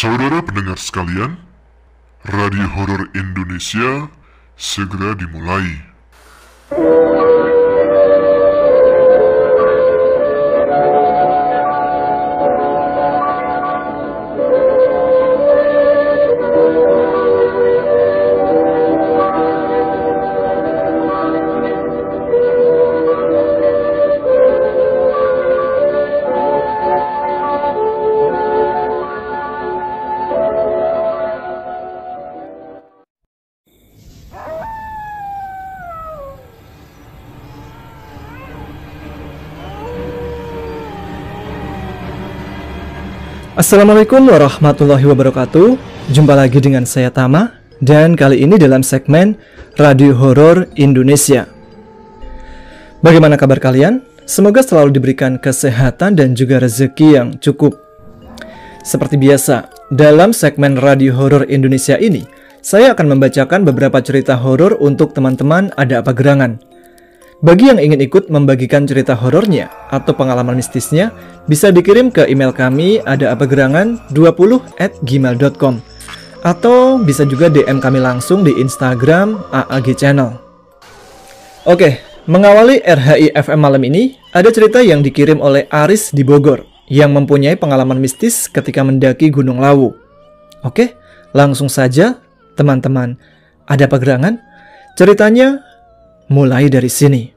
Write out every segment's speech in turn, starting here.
Saudara pendengar sekalian, Radio Horor Indonesia segera dimulai. Assalamualaikum warahmatullahi wabarakatuh. Jumpa lagi dengan saya Tama, dan kali ini dalam segmen Radio Horor Indonesia. Bagaimana kabar kalian? Semoga selalu diberikan kesehatan dan juga rezeki yang cukup. Seperti biasa, dalam segmen Radio Horor Indonesia ini, saya akan membacakan beberapa cerita horor untuk teman-teman Ada Apa Gerangan. Bagi yang ingin ikut membagikan cerita horornya atau pengalaman mistisnya, bisa dikirim ke email kami adaapagerangan20@gmail.com, atau bisa juga DM kami langsung di Instagram AAG Channel. Oke, mengawali RHI FM malam ini, ada cerita yang dikirim oleh Aris di Bogor yang mempunyai pengalaman mistis ketika mendaki Gunung Lawu. Oke, langsung saja teman-teman Ada Apa Gerangan, ceritanya mulai dari sini.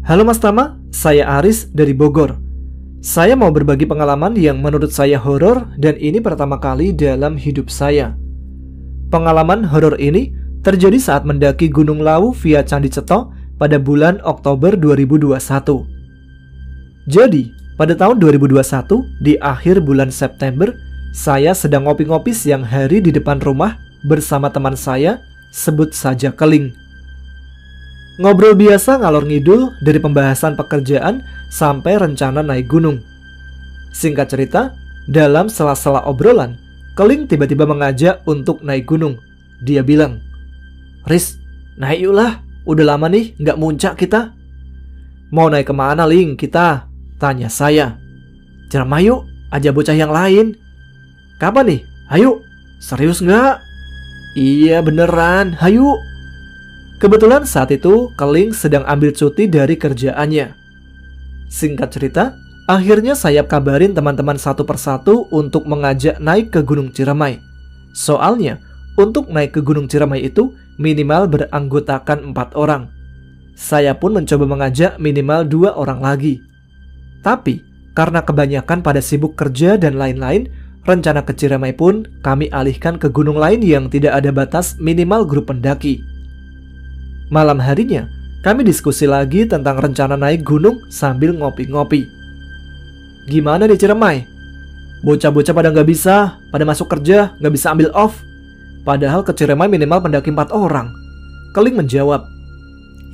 Halo Mas Tama, saya Aris dari Bogor. Saya mau berbagi pengalaman yang menurut saya horor, dan ini pertama kali dalam hidup saya. Pengalaman horor ini terjadi saat mendaki Gunung Lawu via Candi Ceto pada bulan Oktober 2021. Jadi, pada tahun 2021, di akhir bulan September, saya sedang ngopi-ngopi siang hari di depan rumah bersama teman saya, sebut saja Keling. Ngobrol biasa ngalor ngidul dari pembahasan pekerjaan sampai rencana naik gunung. Singkat cerita, dalam sela-sela obrolan, Keling tiba-tiba mengajak untuk naik gunung. Dia bilang, "Riz, naik yuk lah, udah lama nih nggak muncak kita." "Mau naik kemana Ling kita?" tanya saya. "Ciremai yuk, ajak bocah yang lain." "Kapan nih? Ayo, serius nggak?" "Iya beneran, hayu." Kebetulan saat itu Keling sedang ambil cuti dari kerjaannya. Singkat cerita, akhirnya saya kabarin teman-teman satu persatu untuk mengajak naik ke Gunung Ciremai. Soalnya, untuk naik ke Gunung Ciremai itu minimal beranggotakan 4 orang. Saya pun mencoba mengajak minimal 2 orang lagi. Tapi, karena kebanyakan pada sibuk kerja dan lain-lain, rencana ke Ciremai pun kami alihkan ke gunung lain yang tidak ada batas minimal grup pendaki. Malam harinya, kami diskusi lagi tentang rencana naik gunung sambil ngopi-ngopi. "Gimana di Ciremai? Bocah-bocah pada nggak bisa, pada masuk kerja, nggak bisa ambil off. Padahal ke Ciremai minimal pendaki 4 orang. Keling menjawab,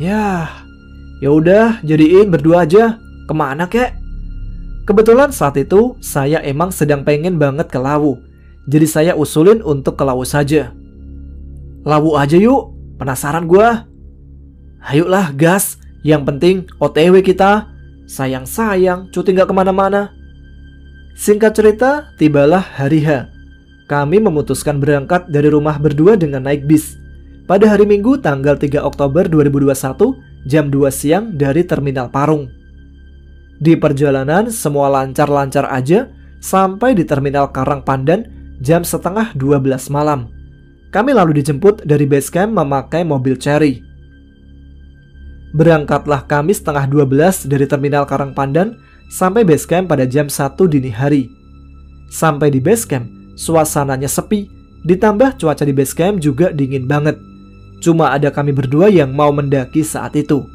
"Ya udah, jadiin berdua aja. Kemana kek?" Kebetulan saat itu saya emang sedang pengen banget ke Lawu. Jadi saya usulin untuk ke Lawu saja. "Lawu aja yuk, penasaran gua." "Hayuklah gas, yang penting OTW kita. Sayang-sayang, cuti gak kemana-mana." Singkat cerita, tibalah hari H. Kami memutuskan berangkat dari rumah berdua dengan naik bis. Pada hari Minggu tanggal 3 Oktober 2021, jam 2 siang dari Terminal Parung. Di perjalanan semua lancar-lancar aja, sampai di Terminal Karangpandan jam setengah 12 malam. Kami lalu dijemput dari base camp memakai mobil Cherry. Berangkatlah kami setengah 12 dari Terminal Karangpandan sampai base camp pada jam 1 dini hari. Sampai di base camp, suasananya sepi, ditambah cuaca di base camp juga dingin banget. Cuma ada kami berdua yang mau mendaki saat itu.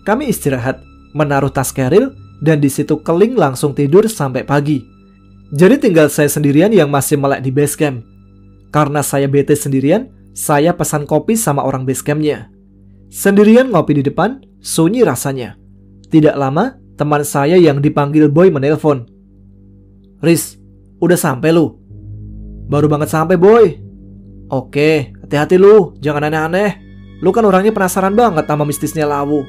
Kami istirahat, menaruh tas keril, dan di situ Keling langsung tidur sampai pagi. Jadi tinggal saya sendirian yang masih melek di base camp. Karena saya bete sendirian, saya pesan kopi sama orang base campnya. Sendirian ngopi di depan, sunyi rasanya. Tidak lama, teman saya yang dipanggil Boy menelpon. "Riz, udah sampai lu?" "Baru banget sampai Boy." "Oke, hati-hati lu, jangan aneh-aneh. Lu kan orangnya penasaran banget sama mistisnya Lawu."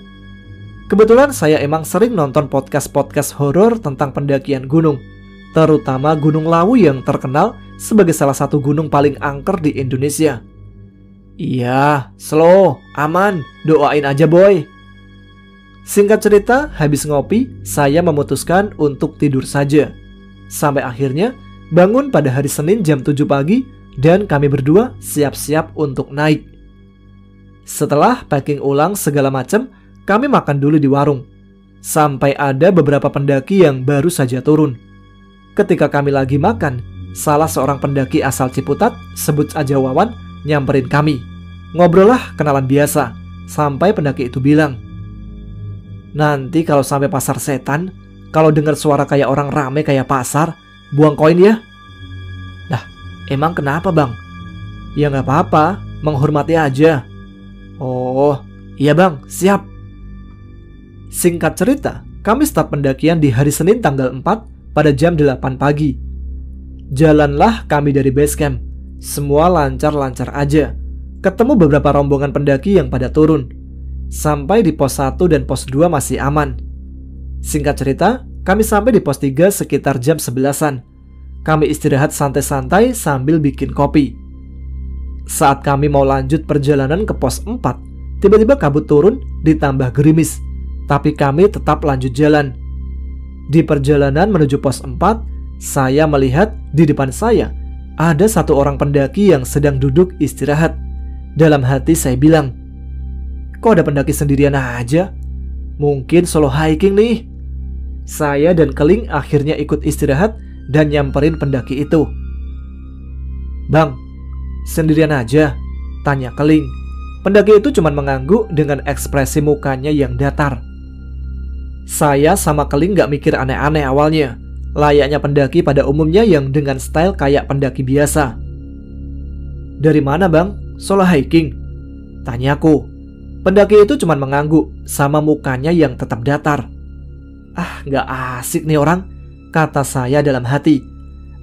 Kebetulan saya emang sering nonton podcast-podcast horor tentang pendakian gunung, terutama Gunung Lawu yang terkenal sebagai salah satu gunung paling angker di Indonesia. Iya, slow, aman, doain aja boy. Singkat cerita, habis ngopi, saya memutuskan untuk tidur saja. Sampai akhirnya bangun pada hari Senin jam 7 pagi dan kami berdua siap-siap untuk naik. Setelah packing ulang segala macam, kami makan dulu di warung. Sampai ada beberapa pendaki yang baru saja turun. Ketika kami lagi makan, salah seorang pendaki asal Ciputat, sebut aja Wawan, nyamperin kami. Ngobrol lah kenalan biasa, sampai pendaki itu bilang, "Nanti kalau sampai pasar setan, kalau dengar suara kayak orang rame kayak pasar, buang koin ya." Nah, emang kenapa bang? Ya nggak apa-apa, menghormati aja. Oh, iya bang, siap. Singkat cerita, kami start pendakian di hari Senin tanggal 4 pada jam 8 pagi. Jalanlah kami dari base camp. Semua lancar-lancar aja. Ketemu beberapa rombongan pendaki yang pada turun. Sampai di pos 1 dan pos 2 masih aman. Singkat cerita, kami sampai di pos 3 sekitar jam 11-an. Kami istirahat santai-santai sambil bikin kopi. Saat kami mau lanjut perjalanan ke pos 4, tiba-tiba kabut turun ditambah gerimis. Tapi kami tetap lanjut jalan. Di perjalanan menuju pos 4, saya melihat di depan saya ada satu orang pendaki yang sedang duduk istirahat. Dalam hati saya bilang, kok ada pendaki sendirian aja? Mungkin solo hiking nih. Saya dan Keling akhirnya ikut istirahat dan nyamperin pendaki itu. "Bang, sendirian aja?" tanya Keling. Pendaki itu cuma mengangguk dengan ekspresi mukanya yang datar. Saya sama Keling gak mikir aneh-aneh awalnya, layaknya pendaki pada umumnya yang dengan style kayak pendaki biasa. "Dari mana bang? Solo hiking?" tanyaku. Pendaki itu cuma mengangguk sama mukanya yang tetap datar. "Ah, gak asik nih orang," kata saya dalam hati.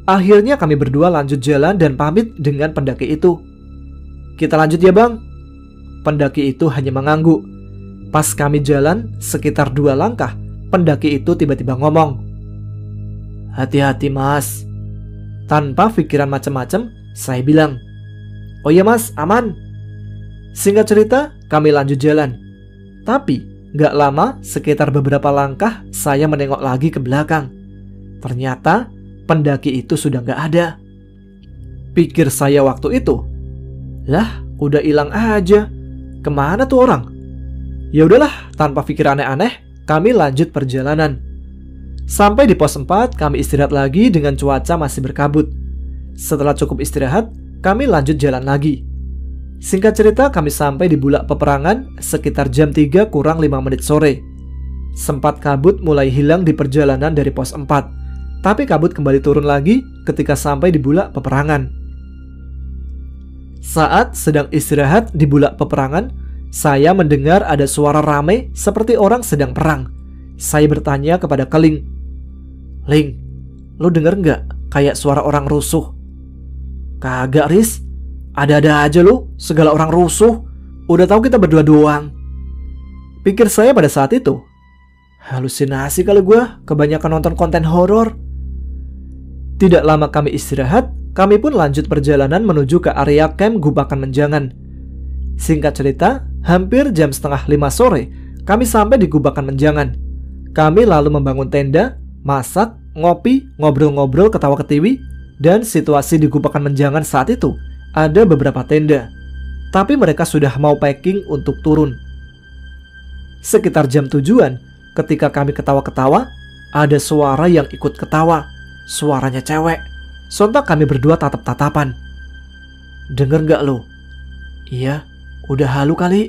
Akhirnya kami berdua lanjut jalan dan pamit dengan pendaki itu. "Kita lanjut ya bang." Pendaki itu hanya mengangguk. Pas kami jalan sekitar 2 langkah, pendaki itu tiba-tiba ngomong, "Hati-hati mas." Tanpa pikiran macam-macam, saya bilang, "Oh iya mas, aman." Singkat cerita, kami lanjut jalan. Tapi gak lama, sekitar beberapa langkah, saya menengok lagi ke belakang. Ternyata pendaki itu sudah gak ada. Pikir saya waktu itu, lah udah hilang aja, kemana tuh orang? Ya udahlah, tanpa pikir aneh-aneh, kami lanjut perjalanan. Sampai di pos 4, kami istirahat lagi dengan cuaca masih berkabut. Setelah cukup istirahat, kami lanjut jalan lagi. Singkat cerita, kami sampai di Bulak Peperangan sekitar jam 3 kurang 5 menit sore. Sempat kabut mulai hilang di perjalanan dari pos 4, tapi kabut kembali turun lagi ketika sampai di Bulak Peperangan. Saat sedang istirahat di Bulak Peperangan, saya mendengar ada suara rame seperti orang sedang perang. Saya bertanya kepada Keling, "Ling, lu denger nggak kayak suara orang rusuh?" "Kagak Riz, ada-ada aja lu, segala orang rusuh. Udah tahu kita berdua doang." Pikir saya pada saat itu, halusinasi kali gua, kebanyakan nonton konten horor. Tidak lama kami istirahat, kami pun lanjut perjalanan menuju ke area camp Gubakan Menjangan. Singkat cerita, hampir jam setengah 5 sore, kami sampai di Gubakan Menjangan. Kami lalu membangun tenda, masak, ngopi, ngobrol-ngobrol ketawa ketiwi, dan situasi di Gubakan Menjangan saat itu ada beberapa tenda. Tapi mereka sudah mau packing untuk turun. Sekitar jam tujuan, ketika kami ketawa-ketawa, ada suara yang ikut ketawa. Suaranya cewek. Sontak kami berdua tatap-tatapan. "Denger gak lo?" "Iya, udah halu kali."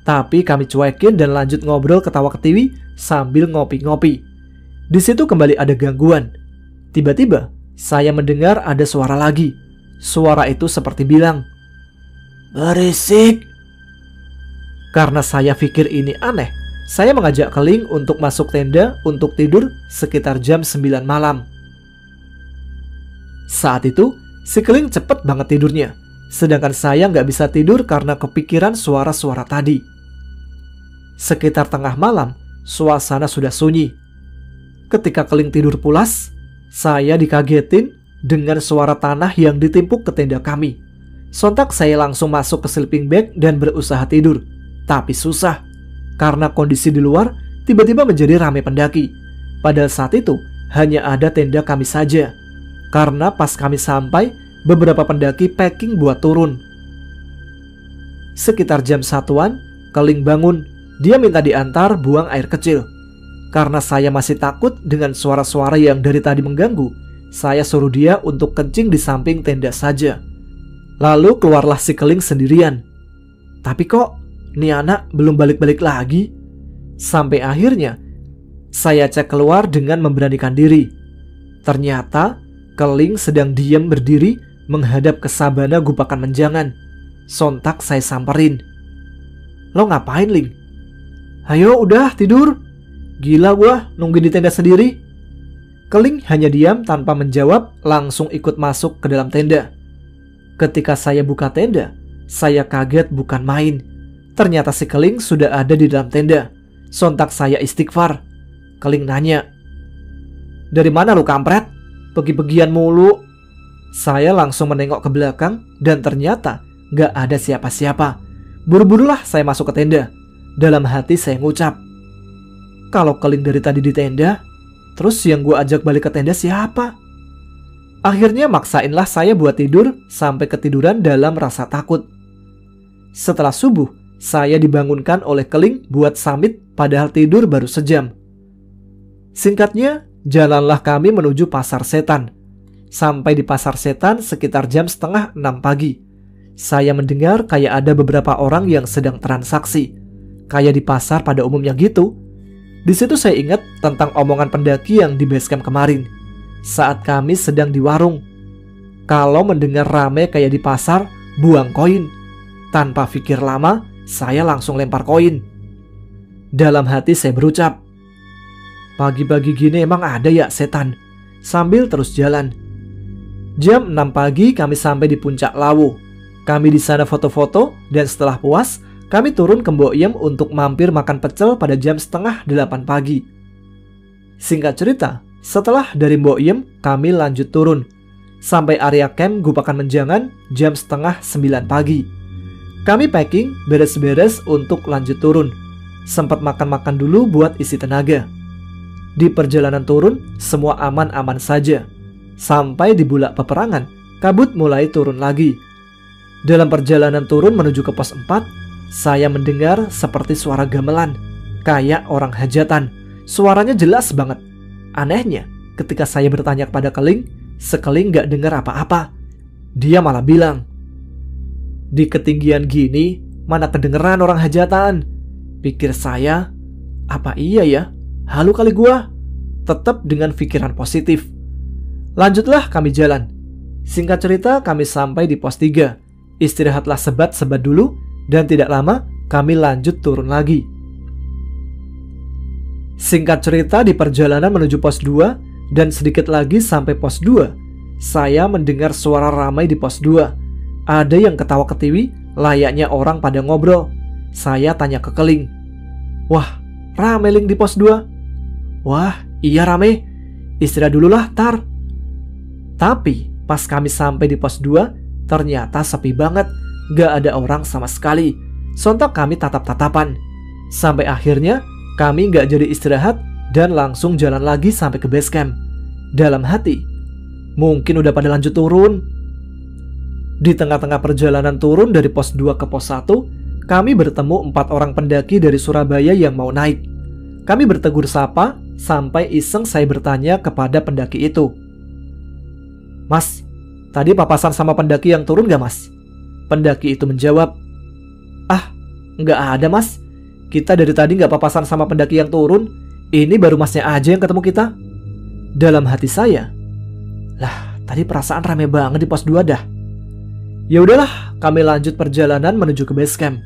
Tapi kami cuekin dan lanjut ngobrol ketawa ketiwi sambil ngopi-ngopi. Di situ kembali ada gangguan. Tiba-tiba saya mendengar ada suara lagi. Suara itu seperti bilang, "Berisik." Karena saya pikir ini aneh, saya mengajak Keling untuk masuk tenda untuk tidur sekitar jam 9 malam. Saat itu, si Keling cepet banget tidurnya, sedangkan saya nggak bisa tidur karena kepikiran suara-suara tadi. Sekitar tengah malam, suasana sudah sunyi. Ketika Keling tidur pulas, saya dikagetin dengan suara tanah yang ditimpuk ke tenda kami. Sontak saya langsung masuk ke sleeping bag dan berusaha tidur. Tapi susah, karena kondisi di luar tiba-tiba menjadi ramai pendaki. Padahal saat itu hanya ada tenda kami saja. Karena pas kami sampai, beberapa pendaki packing buat turun. Sekitar jam 1-an, Keling bangun. Dia minta diantar buang air kecil. Karena saya masih takut dengan suara-suara yang dari tadi mengganggu, saya suruh dia untuk kencing di samping tenda saja. Lalu keluarlah si Keling sendirian. Tapi kok nih anak belum balik-balik lagi? Sampai akhirnya saya cek keluar dengan memberanikan diri. Ternyata Keling sedang diam berdiri menghadap ke sabana gupakan menjangan. Sontak saya samperin. Lo ngapain, Ling? Ayo udah tidur. Gila gua nungguin di tenda sendiri. Keling hanya diam tanpa menjawab, langsung ikut masuk ke dalam tenda. Ketika saya buka tenda, saya kaget bukan main. Ternyata si Keling sudah ada di dalam tenda. Sontak saya istighfar. Keling nanya, "Dari mana lu kampret? Pergi-pergian mulu." Saya langsung menengok ke belakang dan ternyata gak ada siapa-siapa. Buru-burulah saya masuk ke tenda. Dalam hati saya ngucap, kalau Keling dari tadi di tenda, terus yang gue ajak balik ke tenda siapa? Akhirnya maksainlah saya buat tidur sampai ketiduran dalam rasa takut. Setelah subuh, saya dibangunkan oleh Keling buat samit padahal tidur baru sejam. Singkatnya, jalanlah kami menuju Pasar Setan. Sampai di Pasar Setan sekitar jam 5:30 pagi. Saya mendengar kayak ada beberapa orang yang sedang transaksi. Kayak di pasar pada umumnya gitu. Di situ saya ingat tentang omongan pendaki yang di base camp kemarin. Saat kami sedang di warung. Kalau mendengar rame kayak di pasar, buang koin. Tanpa pikir lama, saya langsung lempar koin. Dalam hati saya berucap, pagi-pagi gini emang ada ya setan. Sambil terus jalan. Jam 6 pagi kami sampai di puncak Lawu. Kami di sana foto-foto dan setelah puas, kami turun ke Mbok Iem untuk mampir makan pecel pada jam 7:30 pagi. Singkat cerita, setelah dari Mbok Iem, kami lanjut turun. Sampai area camp Gupakan Menjangan jam 8:30 pagi. Kami packing, beres-beres untuk lanjut turun. Sempat makan-makan dulu buat isi tenaga. Di perjalanan turun, semua aman-aman saja. Sampai di Bulak Peperangan, kabut mulai turun lagi. Dalam perjalanan turun menuju ke pos 4, saya mendengar seperti suara gamelan, kayak orang hajatan. Suaranya jelas banget. Anehnya, ketika saya bertanya kepada Keling, Keling gak dengar apa-apa. Dia malah bilang, di ketinggian gini, mana kedengeran orang hajatan. Pikir saya, apa iya ya? Halu kali gua. Tetap dengan pikiran positif. Lanjutlah kami jalan. Singkat cerita, kami sampai di pos 3. Istirahatlah sebat-sebat dulu. Dan tidak lama kami lanjut turun lagi. Singkat cerita, di perjalanan menuju pos 2 dan sedikit lagi sampai pos 2, saya mendengar suara ramai di pos 2. Ada yang ketawa ketiwi layaknya orang pada ngobrol. Saya tanya ke Keling, "Wah, rame Ling di pos 2?" "Wah, iya rame. Istirahat dululah tar." Tapi pas kami sampai di pos 2, ternyata sepi banget. Gak ada orang sama sekali. Sontak kami tatap-tatapan. Sampai akhirnya kami gak jadi istirahat dan langsung jalan lagi sampai ke base camp. Dalam hati, mungkin udah pada lanjut turun. Di tengah-tengah perjalanan turun dari pos 2 ke pos 1, kami bertemu 4 orang pendaki dari Surabaya yang mau naik. Kami bertegur sapa sampai iseng saya bertanya kepada pendaki itu, "Mas, tadi papasan sama pendaki yang turun gak mas?" Pendaki itu menjawab, "Ah, nggak ada mas. Kita dari tadi nggak papasan sama pendaki yang turun. Ini baru masnya aja yang ketemu kita." Dalam hati saya, lah tadi perasaan rame banget di pos 2 dah. Ya udahlah, kami lanjut perjalanan menuju ke base camp.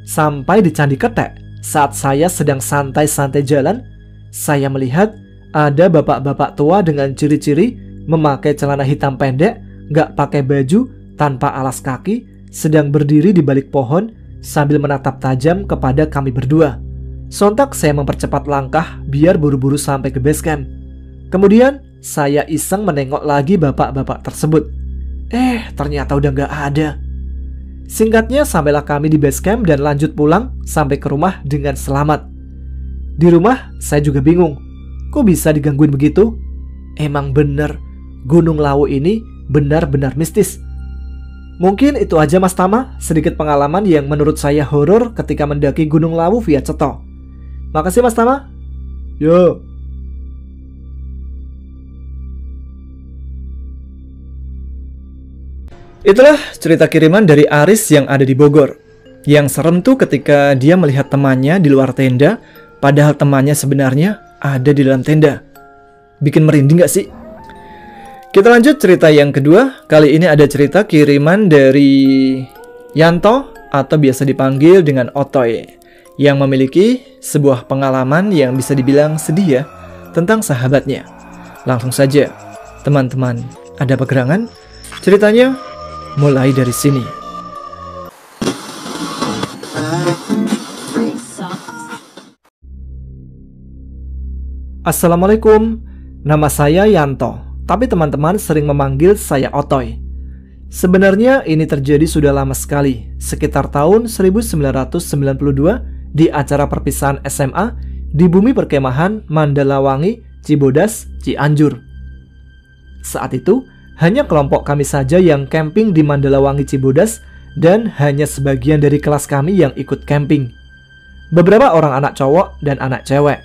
Sampai di Candi Ketek, saat saya sedang santai-santai jalan, saya melihat ada bapak-bapak tua dengan ciri-ciri memakai celana hitam pendek, nggak pakai baju, tanpa alas kaki, sedang berdiri di balik pohon sambil menatap tajam kepada kami berdua. Sontak saya mempercepat langkah biar buru-buru sampai ke base camp. Kemudian saya iseng menengok lagi bapak-bapak tersebut. Ternyata udah gak ada. Singkatnya, sampailah kami di base camp dan lanjut pulang sampai ke rumah dengan selamat. Di rumah, saya juga bingung. Kok bisa digangguin begitu? Emang bener, Gunung Lawu ini benar-benar mistis. Mungkin itu aja Mas Tama, sedikit pengalaman yang menurut saya horor ketika mendaki Gunung Lawu via Ceto. Makasih Mas Tama. Yo. Itulah cerita kiriman dari Aris yang ada di Bogor. Yang serem tuh ketika dia melihat temannya di luar tenda, padahal temannya sebenarnya ada di dalam tenda. Bikin merinding gak sih? Kita lanjut cerita yang kedua. Kali ini ada cerita kiriman dari Yanto atau biasa dipanggil dengan Otoy, yang memiliki sebuah pengalaman yang bisa dibilang sedih ya, tentang sahabatnya. Langsung saja, teman-teman, ada pegerangan? Ceritanya mulai dari sini. Assalamualaikum, nama saya Yanto, tapi teman-teman sering memanggil saya Otoy. Sebenarnya ini terjadi sudah lama sekali, sekitar tahun 1992 di acara perpisahan SMA di bumi perkemahan Mandalawangi, Cibodas, Cianjur. Saat itu, hanya kelompok kami saja yang camping di Mandalawangi, Cibodas, dan hanya sebagian dari kelas kami yang ikut camping. Beberapa orang anak cowok dan anak cewek.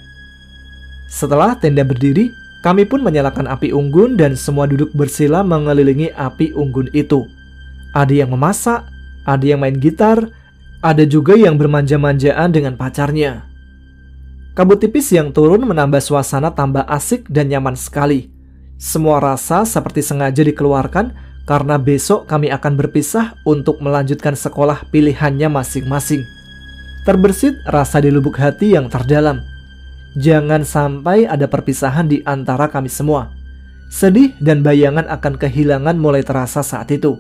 Setelah tenda berdiri, kami pun menyalakan api unggun dan semua duduk bersila mengelilingi api unggun itu. Ada yang memasak, ada yang main gitar, ada juga yang bermanja-manjaan dengan pacarnya. Kabut tipis yang turun menambah suasana tambah asik dan nyaman sekali. Semua rasa seperti sengaja dikeluarkan karena besok kami akan berpisah untuk melanjutkan sekolah pilihannya masing-masing. Terbersit rasa di lubuk hati yang terdalam. Jangan sampai ada perpisahan di antara kami semua. Sedih dan bayangan akan kehilangan mulai terasa saat itu.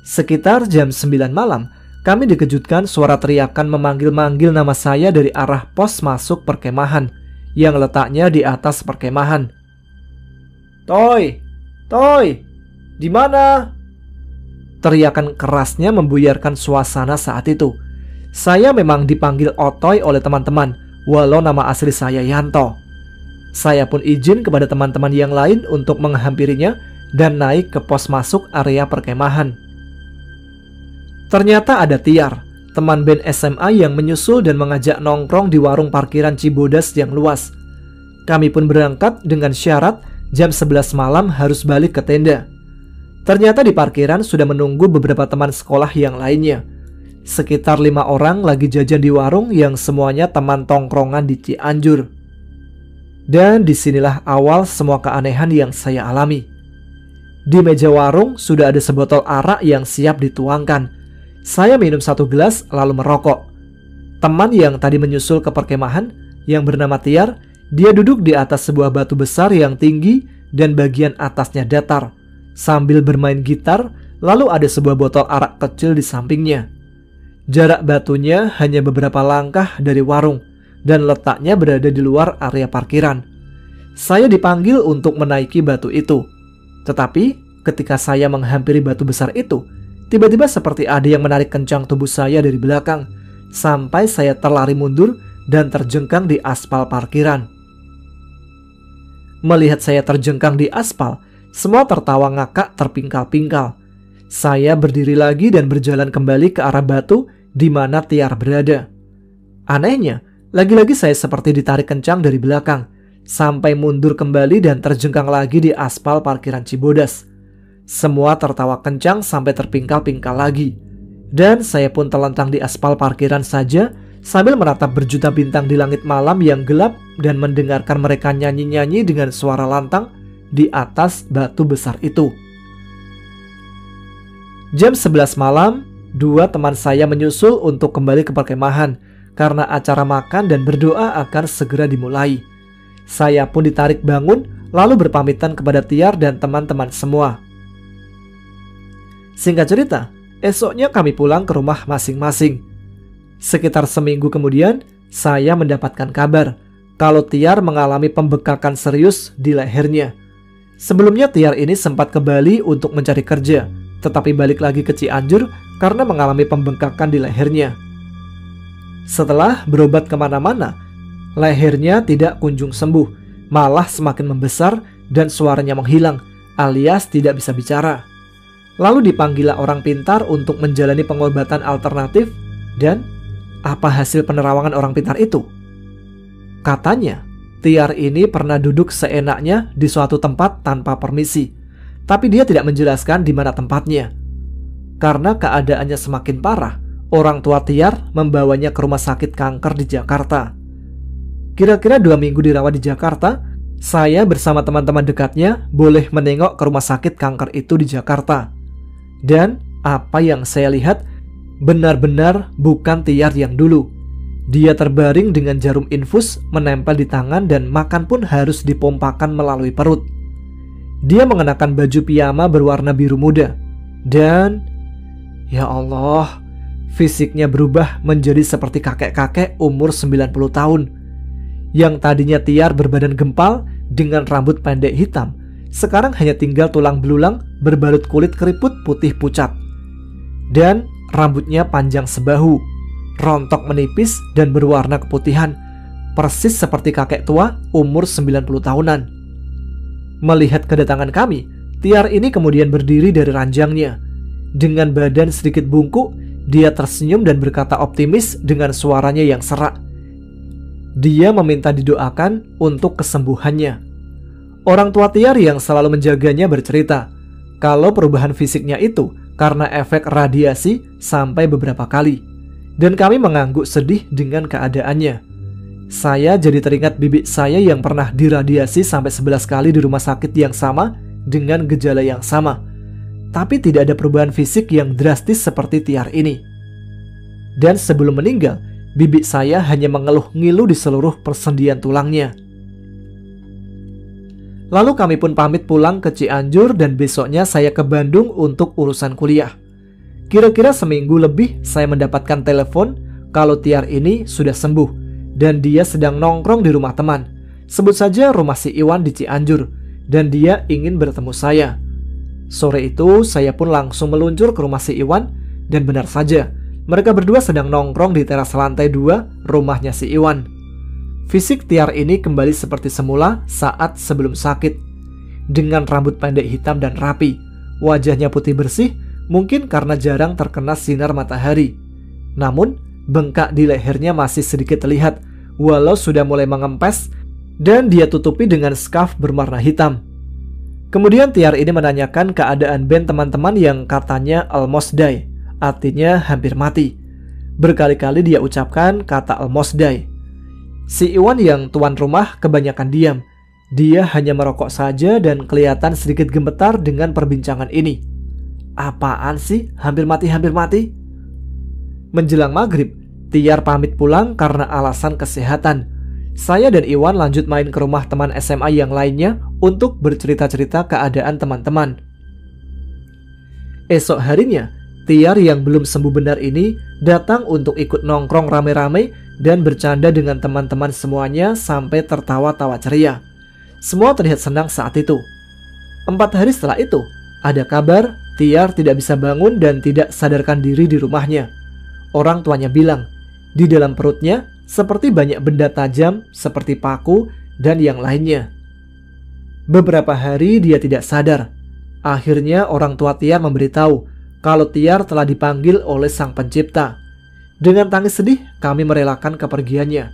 Sekitar jam 9 malam, kami dikejutkan suara teriakan memanggil-manggil nama saya dari arah pos masuk perkemahan yang letaknya di atas perkemahan. Toy, di mana? Teriakan kerasnya membuyarkan suasana saat itu. Saya memang dipanggil Otoy oleh teman-teman, walau nama asli saya Yanto. Saya pun izin kepada teman-teman yang lain untuk menghampirinya dan naik ke pos masuk area perkemahan. Ternyata ada Tiar, teman band SMA yang menyusul dan mengajak nongkrong di warung parkiran Cibodas yang luas. Kami pun berangkat dengan syarat jam 11 malam harus balik ke tenda. Ternyata di parkiran sudah menunggu beberapa teman sekolah yang lainnya. Sekitar 5 orang lagi jajan di warung yang semuanya teman tongkrongan di Cianjur. Dan disinilah awal semua keanehan yang saya alami. Di meja warung sudah ada sebotol arak yang siap dituangkan. Saya minum 1 gelas lalu merokok. Teman yang tadi menyusul ke perkemahan yang bernama Tiar, dia duduk di atas sebuah batu besar yang tinggi dan bagian atasnya datar. Sambil bermain gitar, lalu ada sebuah botol arak kecil di sampingnya. Jarak batunya hanya beberapa langkah dari warung dan letaknya berada di luar area parkiran. Saya dipanggil untuk menaiki batu itu. Tetapi ketika saya menghampiri batu besar itu, tiba-tiba seperti ada yang menarik kencang tubuh saya dari belakang, sampai saya terlari mundur dan terjengkang di aspal parkiran. Melihat saya terjengkang di aspal, semua tertawa ngakak terpingkal-pingkal. Saya berdiri lagi dan berjalan kembali ke arah batu di mana Tiar berada. Anehnya, lagi-lagi saya seperti ditarik kencang dari belakang, sampai mundur kembali dan terjengkang lagi di aspal parkiran Cibodas. Semua tertawa kencang sampai terpingkal-pingkal lagi. Dan saya pun terlentang di aspal parkiran saja sambil menatap berjuta bintang di langit malam yang gelap dan mendengarkan mereka nyanyi-nyanyi dengan suara lantang di atas batu besar itu. Jam 11 malam, 2 teman saya menyusul untuk kembali ke perkemahan karena acara makan dan berdoa akan segera dimulai. Saya pun ditarik bangun lalu berpamitan kepada Tiar dan teman-teman semua. Singkat cerita, esoknya kami pulang ke rumah masing-masing. Sekitar seminggu kemudian, saya mendapatkan kabar kalau Tiar mengalami pembekakan serius di lehernya. Sebelumnya Tiar ini sempat ke Bali untuk mencari kerja, tetapi balik lagi ke Cianjur karena mengalami pembengkakan di lehernya. Setelah berobat kemana-mana, lehernya tidak kunjung sembuh, malah semakin membesar dan suaranya menghilang, alias tidak bisa bicara. Lalu dipanggillah orang pintar untuk menjalani pengobatan alternatif, dan apa hasil penerawangan orang pintar itu? Katanya, Tiar ini pernah duduk seenaknya di suatu tempat tanpa permisi, tapi dia tidak menjelaskan di mana tempatnya. Karena keadaannya semakin parah, orang tua Tiar membawanya ke rumah sakit kanker di Jakarta. Kira-kira 2 minggu dirawat di Jakarta, saya bersama teman-teman dekatnya boleh menengok ke rumah sakit kanker itu di Jakarta. Dan apa yang saya lihat benar-benar bukan Tiar yang dulu. Dia terbaring dengan jarum infus menempel di tangan dan makan pun harus dipompakan melalui perut. Dia mengenakan baju piyama berwarna biru muda. Dan ya Allah, fisiknya berubah menjadi seperti kakek-kakek umur 90 tahun. Yang tadinya Tiar berbadan gempal dengan rambut pendek hitam, sekarang hanya tinggal tulang belulang berbalut kulit keriput putih pucat. Dan rambutnya panjang sebahu, rontok menipis dan berwarna keputihan, persis seperti kakek tua umur 90 tahunan. Melihat kedatangan kami, Tiar ini kemudian berdiri dari ranjangnya. Dengan badan sedikit bungkuk, dia tersenyum dan berkata optimis dengan suaranya yang serak. Dia meminta didoakan untuk kesembuhannya. Orang tua Tiar yang selalu menjaganya bercerita kalau perubahan fisiknya itu karena efek radiasi sampai beberapa kali. Dan kami mengangguk sedih dengan keadaannya. Saya jadi teringat bibi saya yang pernah diradiasi sampai 11 kali di rumah sakit yang sama dengan gejala yang sama. Tapi tidak ada perubahan fisik yang drastis seperti Tiar ini. Dan sebelum meninggal, bibi saya hanya mengeluh ngilu di seluruh persendian tulangnya. Lalu kami pun pamit pulang ke Cianjur dan besoknya saya ke Bandung untuk urusan kuliah. Kira-kira seminggu lebih saya mendapatkan telepon kalau Tiar ini sudah sembuh dan dia sedang nongkrong di rumah teman. Sebut saja rumah si Iwan di Cianjur, dan dia ingin bertemu saya. Sore itu saya pun langsung meluncur ke rumah si Iwan, dan benar saja mereka berdua sedang nongkrong di teras lantai 2 rumahnya si Iwan. Fisik Tiar ini kembali seperti semula saat sebelum sakit. Dengan rambut pendek hitam dan rapi, wajahnya putih bersih, mungkin karena jarang terkena sinar matahari. Namun, bengkak di lehernya masih sedikit terlihat, walau sudah mulai mengempes, dan dia tutupi dengan scarf berwarna hitam. Kemudian Tiar ini menanyakan keadaan band teman-teman yang katanya almost die, artinya hampir mati. Berkali-kali dia ucapkan kata almost die. Si Iwan yang tuan rumah kebanyakan diam. Dia hanya merokok saja dan kelihatan sedikit gemetar dengan perbincangan ini. Apaan sih hampir mati, hampir mati? Menjelang maghrib, Tiar pamit pulang karena alasan kesehatan. Saya dan Iwan lanjut main ke rumah teman SMA yang lainnya untuk bercerita-cerita keadaan teman-teman. Esok harinya, Tiar yang belum sembuh benar ini datang untuk ikut nongkrong rame-rame dan bercanda dengan teman-teman semuanya sampai tertawa-tawa ceria. Semua terlihat senang saat itu. 4 hari setelah itu, ada kabar Tiar tidak bisa bangun dan tidak sadarkan diri di rumahnya. Orang tuanya bilang, di dalam perutnya seperti banyak benda tajam seperti paku dan yang lainnya. Beberapa hari dia tidak sadar. Akhirnya orang tua Tiar memberitahu kalau Tiar telah dipanggil oleh Sang Pencipta. Dengan tangis sedih, kami merelakan kepergiannya.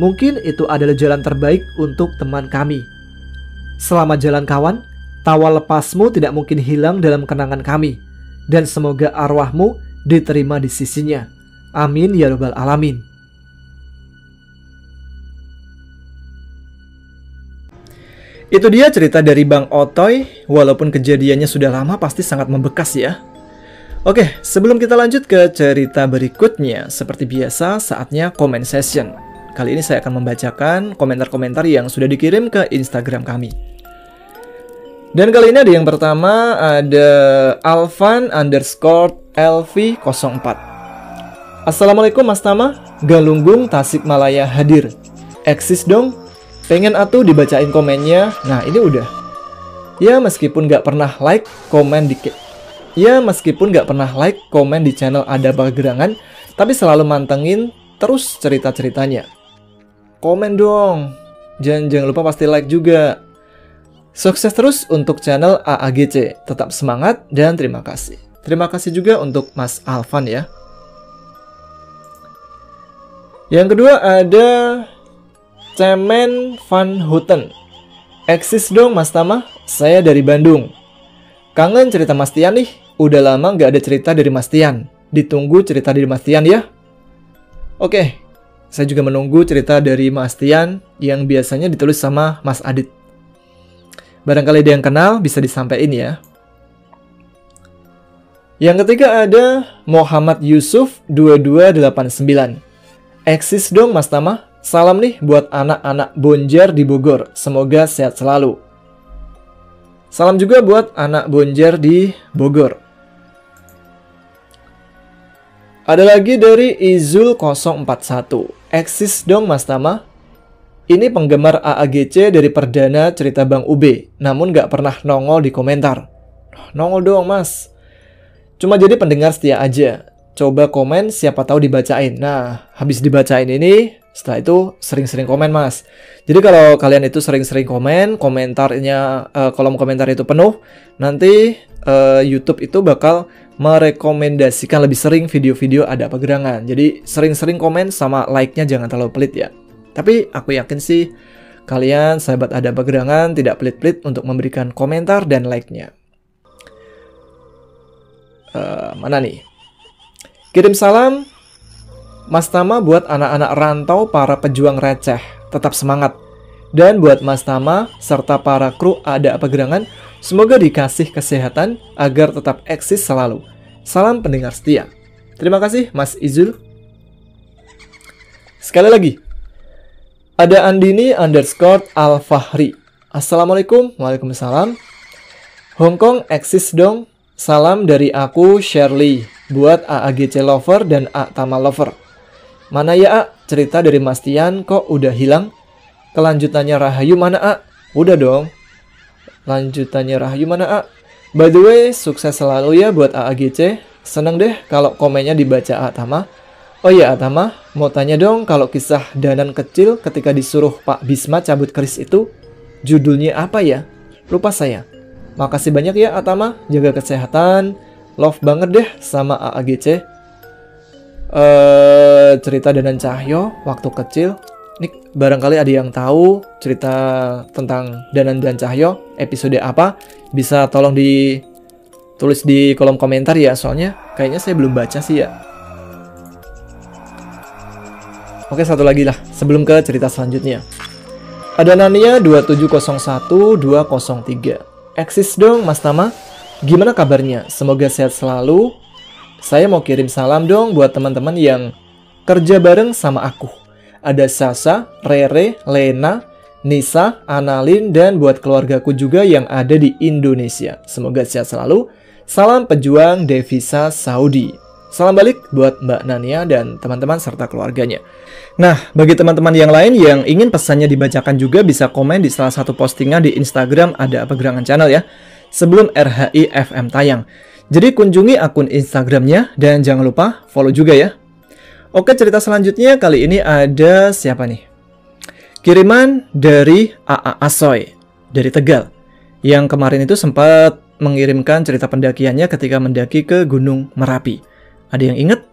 Mungkin itu adalah jalan terbaik untuk teman kami. Selamat jalan kawan, tawa lepasmu tidak mungkin hilang dalam kenangan kami. Dan semoga arwahmu diterima di sisinya. Amin ya rabbal alamin. Itu dia cerita dari Bang Otoy. Walaupun kejadiannya sudah lama, pasti sangat membekas ya. Oke, sebelum kita lanjut ke cerita berikutnya, seperti biasa saatnya comment session. Kali ini saya akan membacakan komentar-komentar yang sudah dikirim ke Instagram kami. Dan kali ini ada yang pertama, ada Alvan_LV04. Assalamualaikum Mas Tama, Galunggung Tasikmalaya hadir. Eksis dong, pengen atuh dibacain komennya. Nah ini udah. Ya meskipun gak pernah like, komen di channel Ada Apa Gerangan, tapi selalu mantengin terus cerita-ceritanya. Komen dong, jangan lupa pasti like juga. Sukses terus untuk channel AAGC, tetap semangat dan terima kasih. Terima kasih juga untuk Mas Alvan ya. Yang kedua ada Cemen Van Houten. Eksis dong Mas Tama, saya dari Bandung. Kangen cerita Mas Tian nih, udah lama gak ada cerita dari Mas Tian. Ditunggu cerita dari Mas Tian ya. Oke, saya juga menunggu cerita dari Mas Tian yang biasanya ditulis sama Mas Adit. Barangkali ada yang kenal, bisa disampaikan ya. Yang ketiga ada Muhammad Yusuf 2289. Eksis dong Mas Tama, salam nih buat anak-anak Bonjer di Bogor, semoga sehat selalu. Salam juga buat anak Bonjer di Bogor. Ada lagi dari Izul 041. Eksis dong Mas Tama, ini penggemar AAGC dari perdana cerita Bang Ube, namun gak pernah nongol di komentar. Nongol dong Mas. Cuma jadi pendengar setia aja. Coba komen siapa tahu dibacain. Nah, habis dibacain ini, setelah itu sering-sering komen Mas. Jadi kalau kalian itu sering-sering komen, komentarnya, kolom komentar itu penuh, nanti YouTube itu bakal merekomendasikan lebih sering video-video Ada Apa Gerangan. Jadi sering-sering komen sama like-nya jangan terlalu pelit ya. Tapi aku yakin sih kalian sahabat Ada Apa Gerangan tidak pelit-pelit untuk memberikan komentar dan like-nya. Mana nih? Kirim salam Mas Tama buat anak-anak rantau para pejuang receh. Tetap semangat. Dan buat Mas Tama serta para kru Ada Apa Gerangan, semoga dikasih kesehatan agar tetap eksis selalu. Salam pendengar setia. Terima kasih Mas Izul. Sekali lagi. Ada Andini _Al-Fahri. Assalamualaikum. Waalaikumsalam. Hongkong eksis dong. Salam dari aku Shirley. Buat AAGC Lover dan A Tama Lover. Mana ya A? Cerita dari Mas Tian kok udah hilang? Kelanjutannya Rahayu mana A? Udah dong. Lanjutannya Rahayu mana A? By the way, sukses selalu ya buat AAGC. Seneng deh kalau komennya dibaca A Tama. Oh iya Atama, mau tanya dong kalau kisah Danan kecil ketika disuruh Pak Bisma cabut keris itu, judulnya apa ya? Lupa saya. Makasih banyak ya Atama, jaga kesehatan, love banget deh sama AAGC. Cerita Danan Cahyo waktu kecil. Ini barangkali ada yang tahu cerita tentang Danan dan Cahyo, episode apa? Bisa tolong ditulis di kolom komentar ya, soalnya kayaknya saya belum baca sih ya. Oke, satu lagi lah sebelum ke cerita selanjutnya. Ada Nania 2701203. Eksis dong Mas Tama, gimana kabarnya? Semoga sehat selalu. Saya mau kirim salam dong buat teman-teman yang kerja bareng sama aku. Ada Sasa, Rere, Lena, Nisa, Analin, dan buat keluargaku juga yang ada di Indonesia. Semoga sehat selalu. Salam pejuang devisa Saudi. Salam balik buat Mbak Nania dan teman-teman serta keluarganya. Nah, bagi teman-teman yang lain yang ingin pesannya dibacakan juga bisa komen di salah satu postingan di Instagram Ada Apa Gerangan Channel ya, sebelum RHI FM tayang. Jadi kunjungi akun Instagramnya dan jangan lupa follow juga ya. Oke, cerita selanjutnya kali ini ada siapa nih? Kiriman dari AA Asoy dari Tegal, yang kemarin itu sempat mengirimkan cerita pendakiannya ketika mendaki ke Gunung Merapi. Ada yang ingat?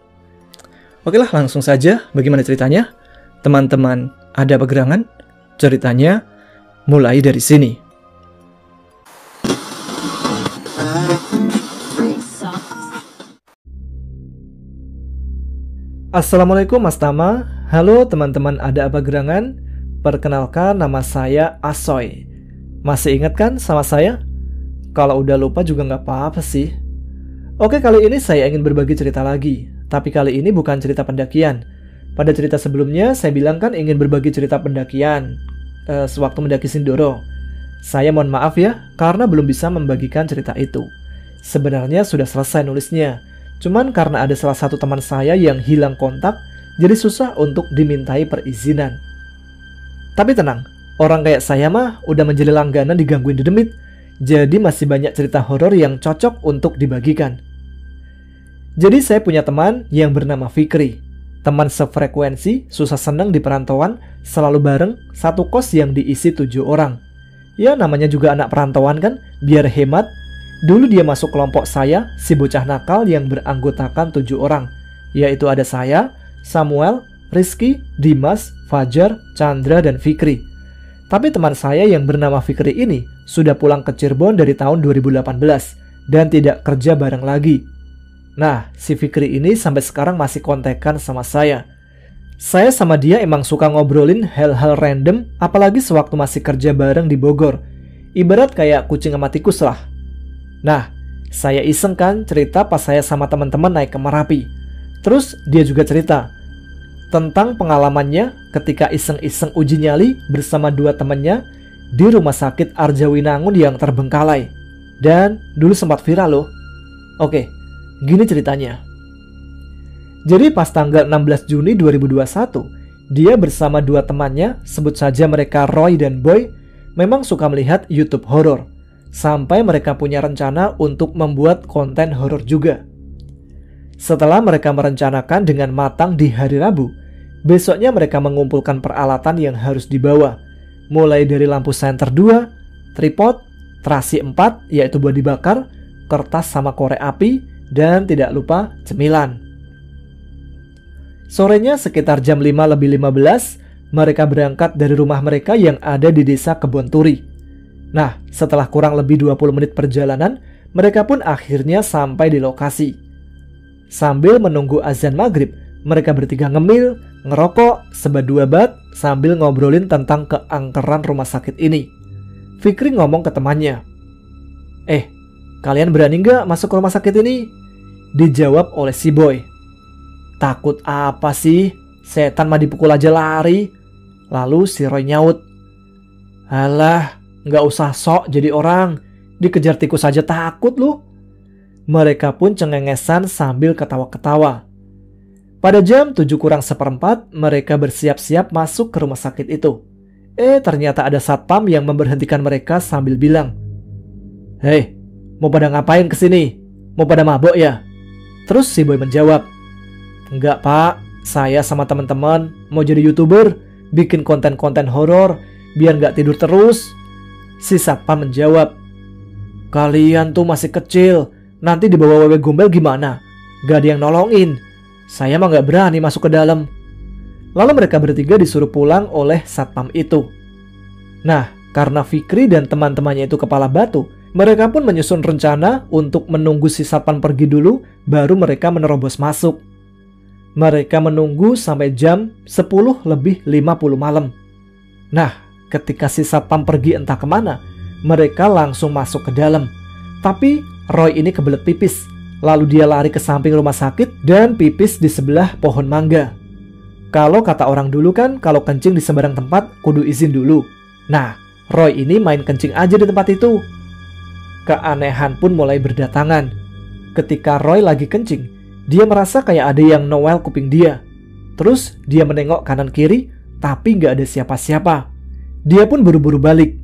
Oke lah, langsung saja bagaimana ceritanya. Teman-teman Ada Apa Gerangan, ceritanya mulai dari sini. Assalamualaikum Mas Tama. Halo teman-teman Ada Apa Gerangan. Perkenalkan, nama saya Asoy. Masih ingat kan sama saya? Kalau udah lupa juga nggak apa-apa sih. Oke, kali ini saya ingin berbagi cerita lagi. Tapi kali ini bukan cerita pendakian. Pada cerita sebelumnya, saya bilang kan ingin berbagi cerita pendakian sewaktu mendaki Sindoro. Saya mohon maaf ya, karena belum bisa membagikan cerita itu. Sebenarnya sudah selesai nulisnya. Cuman karena ada salah satu teman saya yang hilang kontak, jadi susah untuk dimintai perizinan. Tapi tenang, orang kayak saya mah udah menjadi langganan digangguin dedemit, jadi masih banyak cerita horor yang cocok untuk dibagikan. Jadi saya punya teman yang bernama Fikri. Teman sefrekuensi, susah seneng di perantauan, selalu bareng, satu kos yang diisi 7 orang. Ya namanya juga anak perantauan kan, biar hemat. Dulu dia masuk kelompok saya, si bocah nakal yang beranggotakan 7 orang, yaitu ada saya, Samuel, Rizky, Dimas, Fajar, Chandra, dan Fikri. Tapi teman saya yang bernama Fikri ini sudah pulang ke Cirebon dari tahun 2018 dan tidak kerja bareng lagi. Nah, si Fikri ini sampai sekarang masih kontekan sama saya. Saya sama dia emang suka ngobrolin hal-hal random, apalagi sewaktu masih kerja bareng di Bogor. Ibarat kayak kucing sama tikus lah. Nah, saya iseng kan cerita pas saya sama teman-teman naik ke Merapi. Terus dia juga cerita tentang pengalamannya ketika iseng-iseng uji nyali bersama 2 temannya di rumah sakit Arjawinangun yang terbengkalai. Dan dulu sempat viral loh. Oke, gini ceritanya. Jadi pas tanggal 16 Juni 2021, dia bersama 2 temannya, sebut saja mereka Roy dan Boy, memang suka melihat YouTube horor. Sampai mereka punya rencana untuk membuat konten horor juga. Setelah mereka merencanakan dengan matang di hari Rabu, besoknya mereka mengumpulkan peralatan yang harus dibawa, mulai dari lampu senter 2, tripod, terasi 4 yaitu buat dibakar, kertas sama korek api, dan tidak lupa cemilan. Sorenya sekitar jam 5:15, mereka berangkat dari rumah mereka yang ada di desa Kebonturi. Nah, setelah kurang lebih 20 menit perjalanan, mereka pun akhirnya sampai di lokasi. Sambil menunggu azan maghrib, mereka bertiga ngemil, ngerokok, sebat 2 bat, sambil ngobrolin tentang keangkeran rumah sakit ini. Fikri ngomong ke temannya, kalian berani nggak masuk ke rumah sakit ini? Dijawab oleh si Boy. Takut apa sih? Setan mah dipukul aja lari. Lalu si Roy nyaut, alah, nggak usah sok jadi orang, dikejar tikus saja takut lu. Mereka pun cengengesan sambil ketawa-ketawa. Pada jam 7:04, mereka bersiap-siap masuk ke rumah sakit itu. Ternyata ada satpam yang memberhentikan mereka sambil bilang, "Hei, mau pada ngapain kesini? Mau pada mabok ya?" Terus si Boy menjawab, "Enggak pak, saya sama teman-teman mau jadi YouTuber, bikin konten-konten horor, biar nggak tidur terus." Si satpam menjawab, "Kalian tuh masih kecil, nanti dibawa wewe gombel gimana? Gak ada yang nolongin. Saya mah gak berani masuk ke dalam." Lalu mereka bertiga disuruh pulang oleh satpam itu. Nah, karena Fikri dan teman-temannya itu kepala batu, mereka pun menyusun rencana untuk menunggu si satpam pergi dulu, baru mereka menerobos masuk. Mereka menunggu sampai jam 10:50 malam. Nah, ketika si satpam pergi entah kemana, mereka langsung masuk ke dalam. Tapi Roy ini kebelet pipis. Lalu dia lari ke samping rumah sakit dan pipis di sebelah pohon mangga. Kalau kata orang dulu kan, kalau kencing di sembarang tempat kudu izin dulu. Nah, Roy ini main kencing aja di tempat itu. Keanehan pun mulai berdatangan. Ketika Roy lagi kencing, dia merasa kayak ada yang nowel kuping dia. Terus dia menengok kanan kiri, tapi gak ada siapa-siapa. Dia pun buru-buru balik.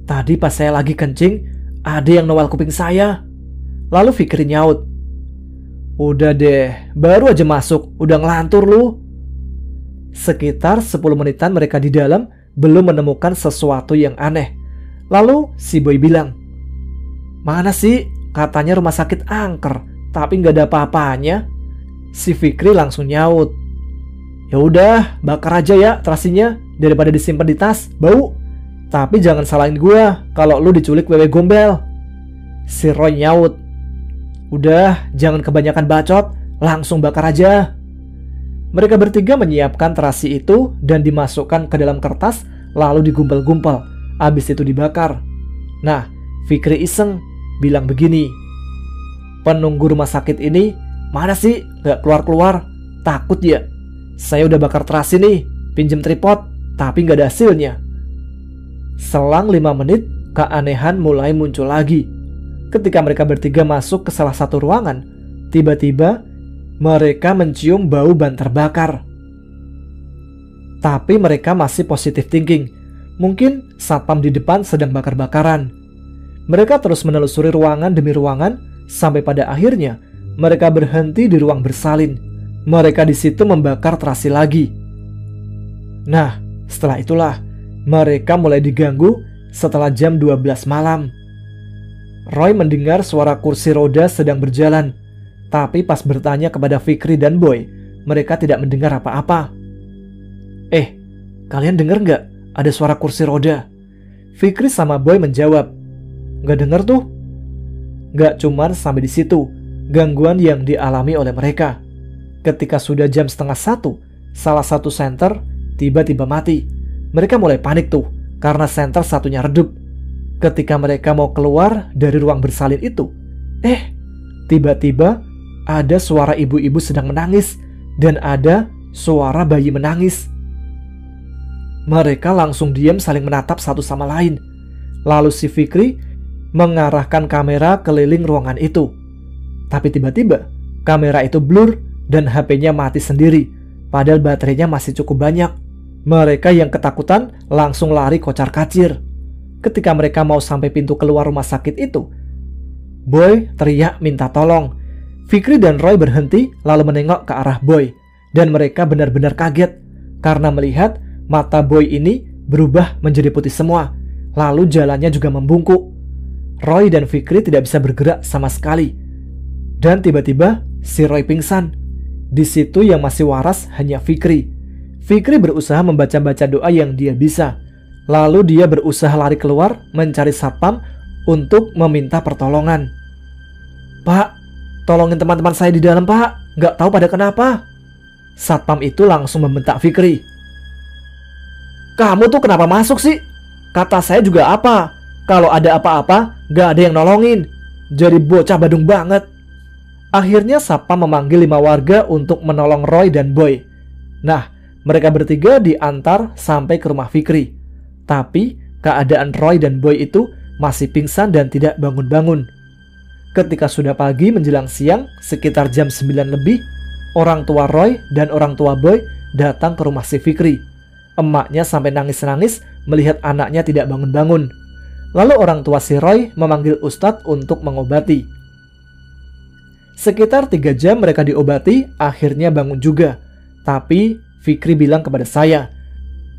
Tadi pas saya lagi kencing, ada yang nowel kuping saya. Lalu Fikri nyaut, "Udah deh, baru aja masuk, udah ngelantur lu." Sekitar 10 menitan mereka di dalam, belum menemukan sesuatu yang aneh. Lalu si Boy bilang, "Mana sih? Katanya rumah sakit angker, tapi gak ada apa-apanya." Si Fikri langsung nyaut, "Ya udah, bakar aja ya terasinya, daripada disimpan di tas, bau. Tapi jangan salahin gua kalau lu diculik wewe gombel." Si Roy nyaut, "Udah, jangan kebanyakan bacot, langsung bakar aja." Mereka bertiga menyiapkan terasi itu dan dimasukkan ke dalam kertas, lalu digumpal-gumpal. Abis itu dibakar. Nah, Fikri iseng bilang begini, "Penunggu rumah sakit ini mana sih gak keluar-keluar? Takut ya? Saya udah bakar terasi nih, pinjem tripod, tapi gak ada hasilnya." Selang 5 menit, keanehan mulai muncul lagi. Ketika mereka bertiga masuk ke salah satu ruangan, Tiba-tiba mereka mencium bau ban terbakar. Tapi mereka masih positive thinking. Mungkin satpam di depan sedang bakar-bakaran. Mereka terus menelusuri ruangan demi ruangan sampai pada akhirnya mereka berhenti di ruang bersalin. Mereka di situ membakar terasi lagi. Nah, setelah itulah mereka mulai diganggu setelah jam 12 malam. Roy mendengar suara kursi roda sedang berjalan, tapi pas bertanya kepada Fikri dan Boy, mereka tidak mendengar apa-apa. Kalian dengar nggak ada suara kursi roda? Fikri sama Boy menjawab, nggak dengar tuh. Nggak cuman sampai di situ, gangguan yang dialami oleh mereka. Ketika sudah jam 12:30, salah satu senter tiba-tiba mati. Mereka mulai panik tuh, karena senter satunya redup. Ketika mereka mau keluar dari ruang bersalin itu, tiba-tiba ada suara ibu-ibu sedang menangis, dan ada suara bayi menangis. Mereka langsung diam saling menatap satu sama lain. Lalu si Fikri mengarahkan kamera keliling ruangan itu. Tapi tiba-tiba kamera itu blur dan HP-nya mati sendiri, padahal baterainya masih cukup banyak. Mereka yang ketakutan langsung lari kocar-kacir. Ketika mereka mau sampai pintu keluar rumah sakit itu, Boy teriak minta tolong. Fikri dan Roy berhenti lalu menengok ke arah Boy, dan mereka benar-benar kaget karena melihat mata Boy ini berubah menjadi putih semua, lalu jalannya juga membungkuk. Roy dan Fikri tidak bisa bergerak sama sekali. Dan tiba-tiba si Roy pingsan. Di situ yang masih waras hanya Fikri. Fikri berusaha membaca-baca doa yang dia bisa. Lalu dia berusaha lari keluar mencari satpam untuk meminta pertolongan. "Pak, tolongin teman-teman saya di dalam, Pak. Nggak tahu pada kenapa." Satpam itu langsung membentak Fikri. "Kamu tuh kenapa masuk sih? Kata saya juga apa? Kalau ada apa-apa, nggak ada yang nolongin. Jadi bocah badung banget." Akhirnya satpam memanggil 5 warga untuk menolong Roy dan Boy. Nah, mereka bertiga diantar sampai ke rumah Fikri. Tapi keadaan Roy dan Boy itu masih pingsan dan tidak bangun-bangun. Ketika sudah pagi menjelang siang, sekitar jam 9 lebih, orang tua Roy dan orang tua Boy datang ke rumah si Fikri. Emaknya sampai nangis-nangis melihat anaknya tidak bangun-bangun. Lalu orang tua si Roy memanggil Ustadz untuk mengobati. Sekitar 3 jam mereka diobati, akhirnya bangun juga. Tapi Fikri bilang kepada saya,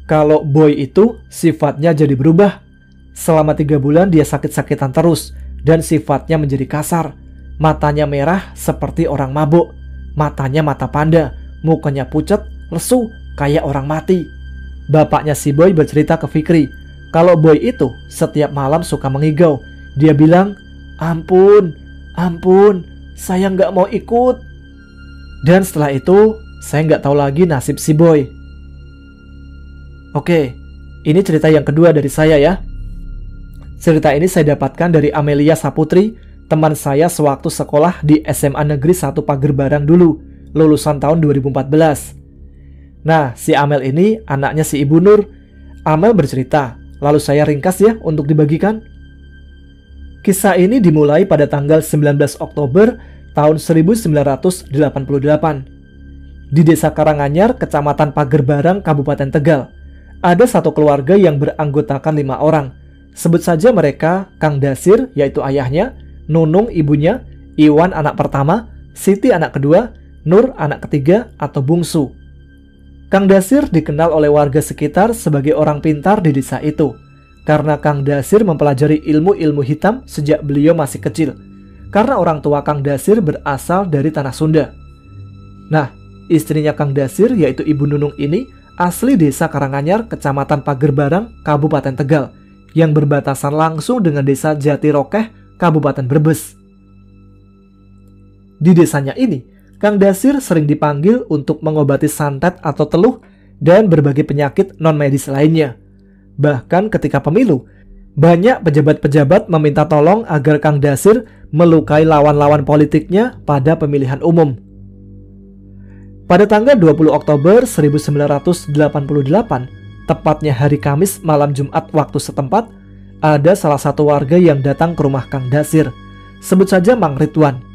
kalau Boy itu sifatnya jadi berubah. Selama 3 bulan dia sakit-sakitan terus, dan sifatnya menjadi kasar. Matanya merah seperti orang mabuk. Matanya mata panda, mukanya pucat, lesu, kayak orang mati. Bapaknya si Boy bercerita ke Fikri, kalau Boy itu setiap malam suka mengigau. Dia bilang, ampun, saya nggak mau ikut. Dan setelah itu, saya nggak tahu lagi nasib si Boy. Oke, ini cerita yang kedua dari saya ya. Cerita ini saya dapatkan dari Amelia Saputri, teman saya sewaktu sekolah di SMA Negeri 1 Pagerbarang dulu, lulusan tahun 2014. Nah, si Amel ini anaknya si Ibu Nur. Amel bercerita, lalu saya ringkas ya untuk dibagikan. Kisah ini dimulai pada tanggal 19 Oktober tahun 1988 di Desa Karanganyar, Kecamatan Pagerbarang, Kabupaten Tegal. Ada satu keluarga yang beranggotakan 5 orang. Sebut saja mereka Kang Dasir, yaitu ayahnya, Nunung ibunya, Iwan anak pertama, Siti anak kedua, Nur anak ketiga atau bungsu. Kang Dasir dikenal oleh warga sekitar sebagai orang pintar di desa itu, karena Kang Dasir mempelajari ilmu-ilmu hitam sejak beliau masih kecil, karena orang tua Kang Dasir berasal dari tanah Sunda. Nah, istrinya Kang Dasir yaitu Ibu Nunung ini asli desa Karanganyar, Kecamatan Pagerbarang, Kabupaten Tegal, yang berbatasan langsung dengan desa Jatirokeh, Kabupaten Brebes. Di desanya ini, Kang Dasir sering dipanggil untuk mengobati santet atau teluh dan berbagai penyakit non-medis lainnya. Bahkan ketika pemilu, banyak pejabat-pejabat meminta tolong agar Kang Dasir melukai lawan-lawan politiknya pada pemilihan umum. Pada tanggal 20 Oktober 1988, tepatnya hari Kamis malam Jumat waktu setempat, ada salah satu warga yang datang ke rumah Kang Dasir. Sebut saja Mang Ridwan.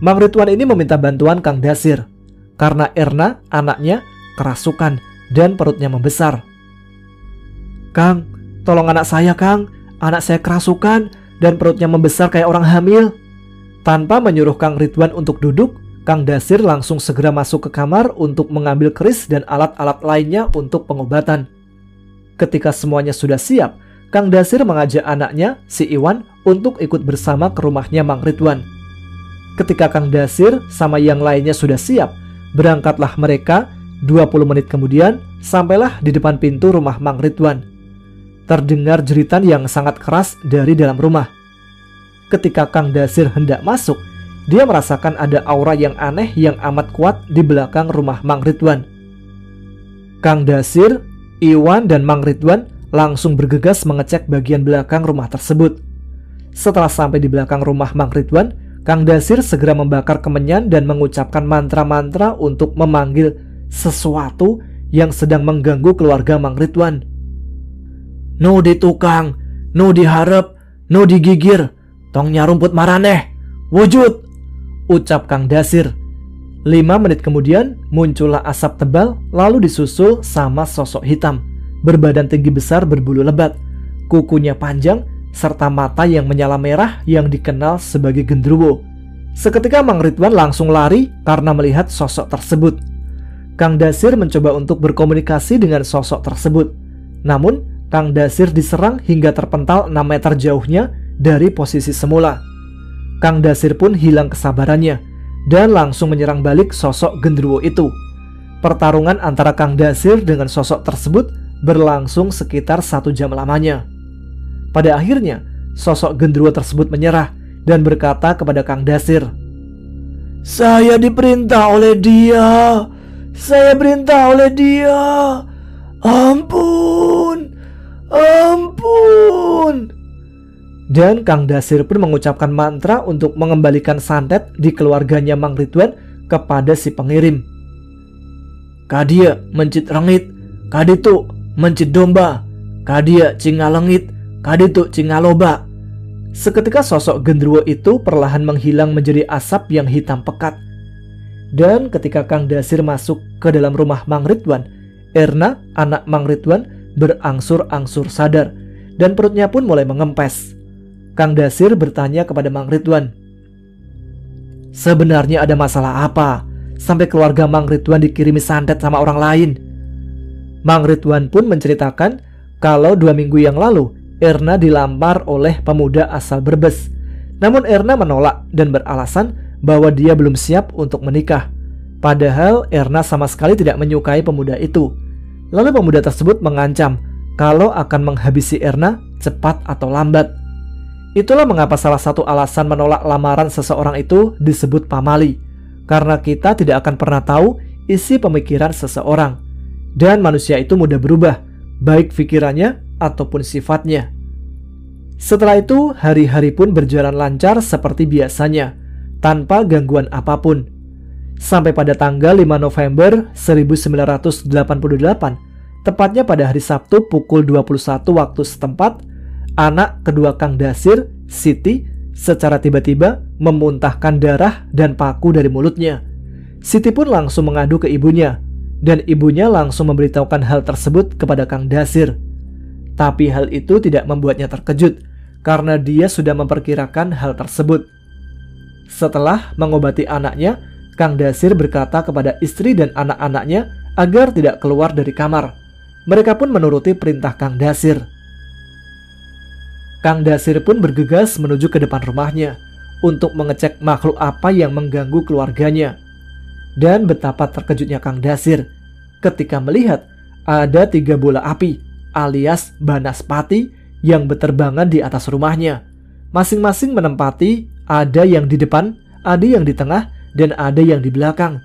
Mang Ridwan ini meminta bantuan Kang Dasir karena Erna, anaknya, kerasukan dan perutnya membesar. "Kang, tolong anak saya, Kang. Anak saya kerasukan dan perutnya membesar kayak orang hamil." Tanpa menyuruh Kang Ridwan untuk duduk, Kang Dasir langsung segera masuk ke kamar untuk mengambil keris dan alat-alat lainnya untuk pengobatan. Ketika semuanya sudah siap, Kang Dasir mengajak anaknya, si Iwan, untuk ikut bersama ke rumahnya Mang Ridwan. Ketika Kang Dasir sama yang lainnya sudah siap, berangkatlah mereka. 20 menit kemudian, sampailah di depan pintu rumah Mang Ridwan. Terdengar jeritan yang sangat keras dari dalam rumah. Ketika Kang Dasir hendak masuk, dia merasakan ada aura yang aneh yang amat kuat di belakang rumah Mang Ridwan. Kang Dasir, Iwan, dan Mang Ridwan langsung bergegas mengecek bagian belakang rumah tersebut. Setelah sampai di belakang rumah Mang Ridwan, Kang Dasir segera membakar kemenyan dan mengucapkan mantra-mantra untuk memanggil sesuatu yang sedang mengganggu keluarga Mang Ridwan. "Nu di tukang, nu diharap, nu digigir, tongnya rumput maraneh, wujud," ucap Kang Dasir. 5 menit kemudian muncullah asap tebal, lalu disusul sama sosok hitam berbadan tinggi besar berbulu lebat, kukunya panjang, serta mata yang menyala merah yang dikenal sebagai genderuwo. Seketika Mang Ridwan langsung lari karena melihat sosok tersebut. Kang Dasir mencoba untuk berkomunikasi dengan sosok tersebut. Namun, Kang Dasir diserang hingga terpental 6 meter jauhnya dari posisi semula. Kang Dasir pun hilang kesabarannya dan langsung menyerang balik sosok genderuwo itu. Pertarungan antara Kang Dasir dengan sosok tersebut berlangsung sekitar 1 jam lamanya. Pada akhirnya, sosok genderuwo tersebut menyerah dan berkata kepada Kang Dasir, "Saya diperintah oleh dia. Saya perintah oleh dia. Ampun, ampun." Dan Kang Dasir pun mengucapkan mantra untuk mengembalikan santet di keluarganya Mang Ridwan kepada si pengirim. "Kadia mencit rengit, kaditu mencit domba, kadia cingalengit, kaditu cingaloba." Seketika sosok genderuwo itu perlahan menghilang menjadi asap yang hitam pekat. Dan ketika Kang Dasir masuk ke dalam rumah Mang Ridwan, Erna, anak Mang Ridwan, berangsur-angsur sadar dan perutnya pun mulai mengempes. Kang Dasir bertanya kepada Mang Ridwan, "Sebenarnya ada masalah apa sampai keluarga Mang Ridwan dikirimi santet sama orang lain?" Mang Ridwan pun menceritakan kalau 2 minggu yang lalu Erna dilamar oleh pemuda asal Brebes. Namun Erna menolak dan beralasan bahwa dia belum siap untuk menikah. Padahal Erna sama sekali tidak menyukai pemuda itu. Lalu pemuda tersebut mengancam kalau akan menghabisi Erna cepat atau lambat. Itulah mengapa salah satu alasan menolak lamaran seseorang itu disebut pamali, karena kita tidak akan pernah tahu isi pemikiran seseorang. Dan manusia itu mudah berubah, baik pikirannya ataupun sifatnya. Setelah itu, hari-hari pun berjalan lancar seperti biasanya, tanpa gangguan apapun. Sampai pada tanggal 5 November 1988, tepatnya pada hari Sabtu pukul 21 waktu setempat, anak kedua Kang Dasir, Siti, secara tiba-tiba memuntahkan darah dan paku dari mulutnya. Siti pun langsung mengadu ke ibunya, dan ibunya langsung memberitahukan hal tersebut kepada Kang Dasir. Tapi hal itu tidak membuatnya terkejut, karena dia sudah memperkirakan hal tersebut. Setelah mengobati anaknya, Kang Dasir berkata kepada istri dan anak-anaknya agar tidak keluar dari kamar. Mereka pun menuruti perintah Kang Dasir. Kang Dasir pun bergegas menuju ke depan rumahnya untuk mengecek makhluk apa yang mengganggu keluarganya. Dan betapa terkejutnya Kang Dasir ketika melihat ada 3 bola api alias banaspati yang berterbangan di atas rumahnya. Masing-masing menempati, ada yang di depan, ada yang di tengah, dan ada yang di belakang.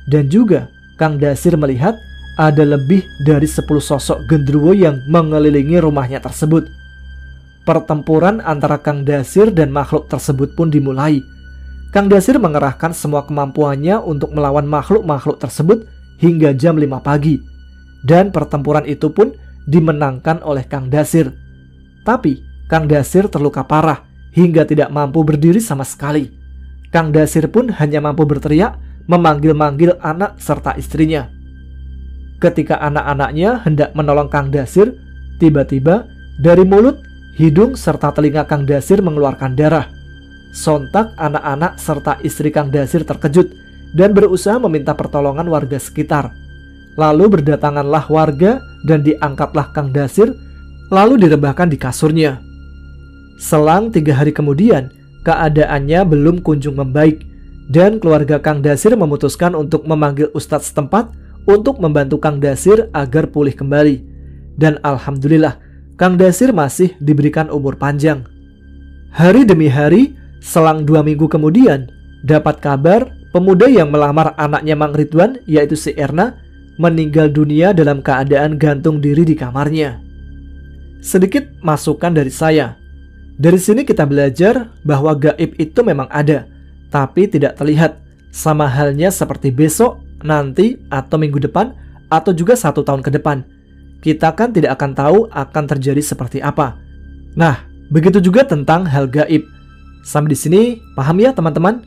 Dan juga Kang Dasir melihat ada lebih dari 10 sosok genderuwo yang mengelilingi rumahnya tersebut. Pertempuran antara Kang Dasir dan makhluk tersebut pun dimulai. Kang Dasir mengerahkan semua kemampuannya untuk melawan makhluk-makhluk tersebut hingga jam 5 pagi. Dan pertempuran itu pun dimenangkan oleh Kang Dasir. Tapi Kang Dasir terluka parah hingga tidak mampu berdiri sama sekali. Kang Dasir pun hanya mampu berteriak, memanggil-manggil anak serta istrinya. Ketika anak-anaknya hendak menolong Kang Dasir, tiba-tiba dari mulut, hidung, serta telinga Kang Dasir mengeluarkan darah. Sontak anak-anak serta istri Kang Dasir terkejut dan berusaha meminta pertolongan warga sekitar. Lalu berdatanganlah warga dan diangkatlah Kang Dasir, lalu direbahkan di kasurnya. Selang 3 hari kemudian, keadaannya belum kunjung membaik, dan keluarga Kang Dasir memutuskan untuk memanggil ustadz setempat untuk membantu Kang Dasir agar pulih kembali. Dan alhamdulillah, Kang Dasir masih diberikan umur panjang. Hari demi hari, selang 2 minggu kemudian, dapat kabar pemuda yang melamar anaknya Mang Ridwan, yaitu si Erna, meninggal dunia dalam keadaan gantung diri di kamarnya. Sedikit masukan dari saya. Dari sini kita belajar bahwa gaib itu memang ada, tapi tidak terlihat, sama halnya seperti besok, nanti, atau minggu depan, atau juga 1 tahun ke depan. Kita kan tidak akan tahu akan terjadi seperti apa. Nah, begitu juga tentang hal gaib. Sampai di sini, paham ya teman-teman?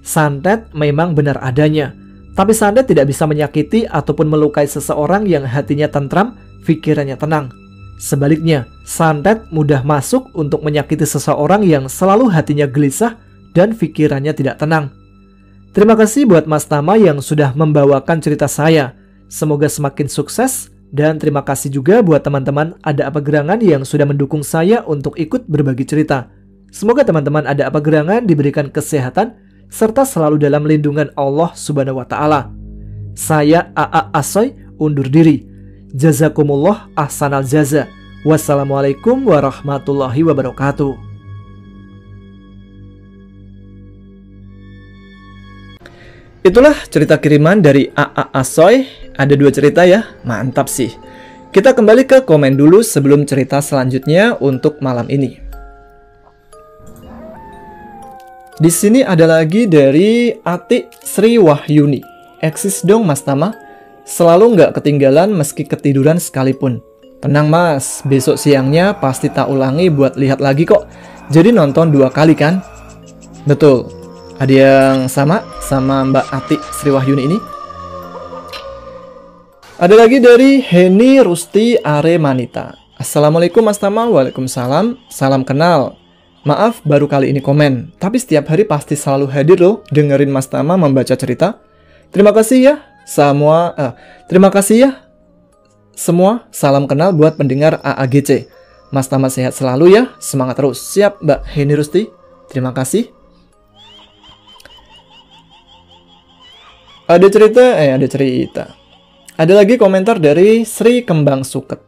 Santet memang benar adanya, tapi santet tidak bisa menyakiti ataupun melukai seseorang yang hatinya tentram, pikirannya tenang. Sebaliknya, santet mudah masuk untuk menyakiti seseorang yang selalu hatinya gelisah dan pikirannya tidak tenang. Terima kasih buat Mas Tama yang sudah membawakan cerita saya. Semoga semakin sukses, dan terima kasih juga buat teman-teman Ada Apa Gerangan yang sudah mendukung saya untuk ikut berbagi cerita. Semoga teman-teman Ada Apa Gerangan diberikan kesehatan serta selalu dalam lindungan Allah Subhanahu wa Ta'ala. Saya A.A. Asoy undur diri. Jazakumullah ahsanal jaza. Wassalamualaikum warahmatullahi wabarakatuh. Itulah cerita kiriman dari A.A. Asoy. Ada 2 cerita ya, mantap sih. Kita kembali ke komen dulu sebelum cerita selanjutnya untuk malam ini. Di sini ada lagi dari Ati Sri Wahyuni. Eksis dong Mas Tama, selalu nggak ketinggalan meski ketiduran sekalipun. Tenang mas, besok siangnya pasti tak ulangi buat lihat lagi kok. Jadi nonton 2 kali kan? Betul. Ada yang sama Mbak Ati Sri Wahyuni ini? Ada lagi dari Heni Rusti Aremanita. Assalamualaikum Mas Tama. Waalaikumsalam. Salam kenal. Maaf baru kali ini komen, tapi setiap hari pasti selalu hadir loh dengerin Mas Tama membaca cerita. Terima kasih ya semua. Salam kenal buat pendengar AAGC. Mas Tama sehat selalu ya, semangat terus. Siap Mbak Heni Rusti. Terima kasih. Ada cerita. Ada lagi komentar dari Sri Kembang Suket.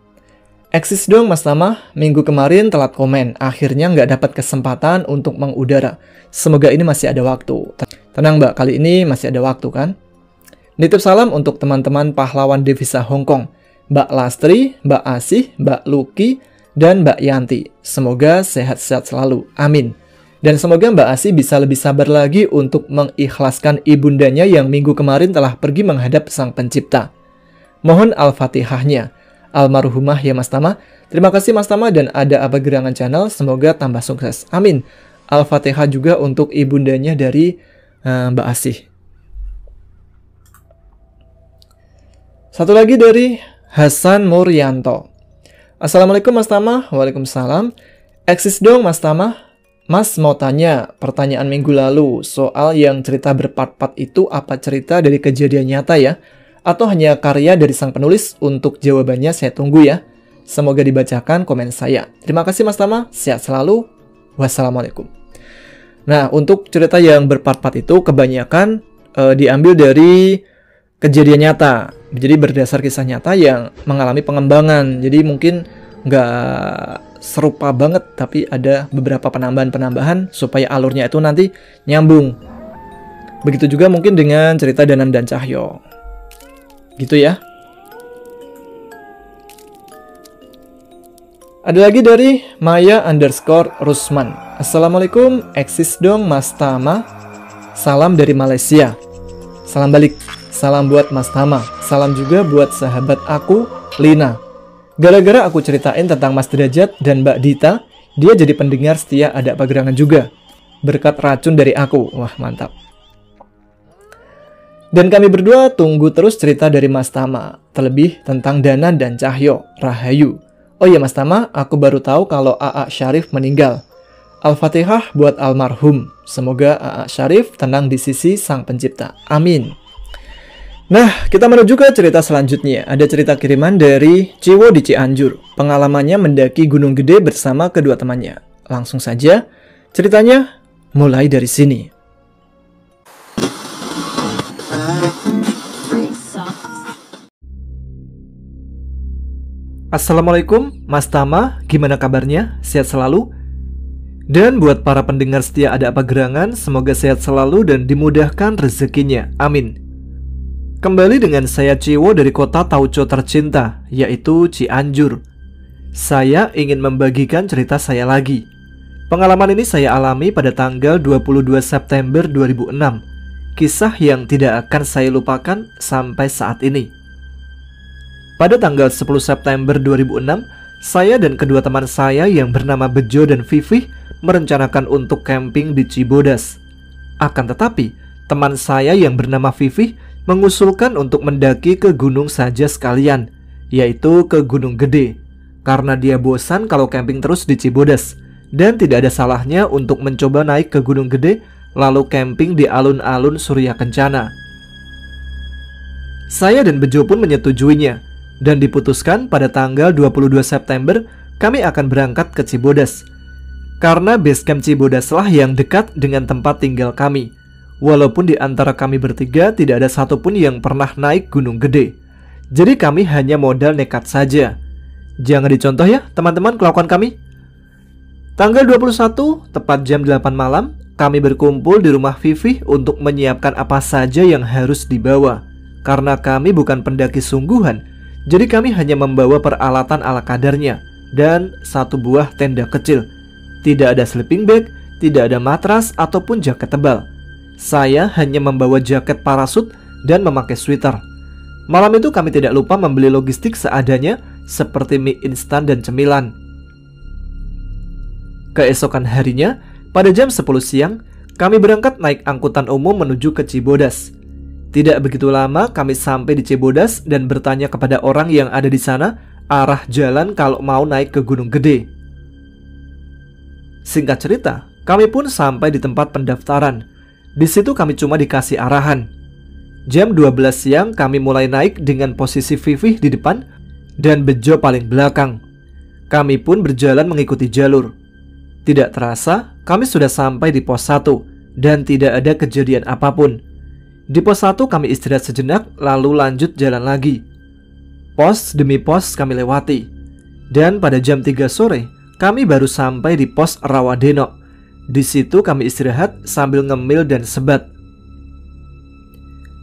Eksis dong Mas Tama, minggu kemarin telat komen, akhirnya nggak dapat kesempatan untuk mengudara. Semoga ini masih ada waktu. Tenang Mbak, kali ini masih ada waktu kan? Nitip salam untuk teman-teman pahlawan devisa Hongkong, Mbak Lastri, Mbak Asih, Mbak Luki, dan Mbak Yanti. Semoga sehat-sehat selalu, amin. Dan semoga Mbak Asih bisa lebih sabar lagi untuk mengikhlaskan ibundanya yang minggu kemarin telah pergi menghadap Sang Pencipta. Mohon Al-Fatihahnya. Almarhumah ya Mas Tama. Terima kasih Mas Tama dan Ada Apa Gerangan Channel. Semoga tambah sukses. Amin. Al-Fatihah juga untuk ibundanya dari Mbak Asih. Satu lagi dari Hasan Muryanto. Assalamualaikum Mas Tama. Waalaikumsalam. Eksis dong Mas Tama. Mas mau tanya pertanyaan minggu lalu soal yang cerita berpart-part itu apa cerita dari kejadian nyata ya? Atau hanya karya dari sang penulis? Untuk jawabannya saya tunggu ya. Semoga dibacakan komen saya. Terima kasih Mas Tama, sehat selalu. Wassalamualaikum. Nah, untuk cerita yang berpart-part itu kebanyakan diambil dari kejadian nyata. Jadi berdasar kisah nyata yang mengalami pengembangan. Jadi mungkin nggak serupa banget, tapi ada beberapa penambahan-penambahan supaya alurnya itu nanti nyambung. Begitu juga mungkin dengan cerita Danan dan Cahyo. Gitu ya. Ada lagi dari Maya_Rusman. Assalamualaikum, eksis dong Mas Tama. Salam dari Malaysia. Salam balik. Salam buat Mas Tama. Salam juga buat sahabat aku, Lina. Gara-gara aku ceritain tentang Mas Derajat dan Mbak Dita, dia jadi pendengar setia Ada Apa Gerangan juga. berkat racun dari aku. Wah, mantap. Dan kami berdua tunggu terus cerita dari Mas Tama, terlebih tentang Dana dan Cahyo, Rahayu. Oh iya Mas Tama, aku baru tahu kalau AA Syarif meninggal. Al-Fatihah buat almarhum. Semoga AA Syarif tenang di sisi Sang Pencipta. Amin. Nah, kita menuju ke cerita selanjutnya. Ada cerita kiriman dari Ciwo di Cianjur. Pengalamannya mendaki Gunung Gede bersama kedua temannya. Langsung saja, ceritanya mulai dari sini. Assalamualaikum, Mas Tama, gimana kabarnya? Sehat selalu? Dan buat para pendengar setia Ada Apa Gerangan, semoga sehat selalu dan dimudahkan rezekinya. Amin. Kembali dengan saya Ciwo dari kota Tauco tercinta, yaitu Cianjur. Saya ingin membagikan cerita saya lagi. Pengalaman ini saya alami pada tanggal 22 September 2006. Kisah yang tidak akan saya lupakan sampai saat ini. Pada tanggal 10 September 2006, saya dan kedua teman saya yang bernama Bejo dan Vivih merencanakan untuk camping di Cibodas. Akan tetapi, teman saya yang bernama Vivih mengusulkan untuk mendaki ke gunung saja sekalian, yaitu ke Gunung Gede, karena dia bosan kalau camping terus di Cibodas, dan tidak ada salahnya untuk mencoba naik ke Gunung Gede lalu camping di alun-alun Surya Kencana. Saya dan Bejo pun menyetujuinya, dan diputuskan pada tanggal 22 September kami akan berangkat ke Cibodas. Karena base camp Cibodaslah yang dekat dengan tempat tinggal kami. Walaupun di antara kami bertiga tidak ada satupun yang pernah naik Gunung Gede. Jadi kami hanya modal nekat saja. Jangan dicontoh ya teman-teman kelakuan kami. Tanggal 21, tepat jam 8 malam, kami berkumpul di rumah Vivih untuk menyiapkan apa saja yang harus dibawa. Karena kami bukan pendaki sungguhan, jadi kami hanya membawa peralatan ala kadarnya dan satu buah tenda kecil. Tidak ada sleeping bag, tidak ada matras ataupun jaket tebal. Saya hanya membawa jaket parasut dan memakai sweater. Malam itu kami tidak lupa membeli logistik seadanya seperti mie instan dan cemilan. Keesokan harinya, pada jam 10 siang, kami berangkat naik angkutan umum menuju ke Cibodas. Tidak begitu lama kami sampai di Cibodas dan bertanya kepada orang yang ada di sana arah jalan kalau mau naik ke Gunung Gede. Singkat cerita, kami pun sampai di tempat pendaftaran. Di situ kami cuma dikasih arahan. Jam 12 siang kami mulai naik dengan posisi Vivih di depan dan Bejo paling belakang. Kami pun berjalan mengikuti jalur. Tidak terasa, kami sudah sampai di pos 1 dan tidak ada kejadian apapun. Di pos 1 kami istirahat sejenak lalu lanjut jalan lagi. Pos demi pos kami lewati. Dan pada jam 3 sore kami baru sampai di pos Rawadeno. Di situ kami istirahat sambil ngemil dan sebat.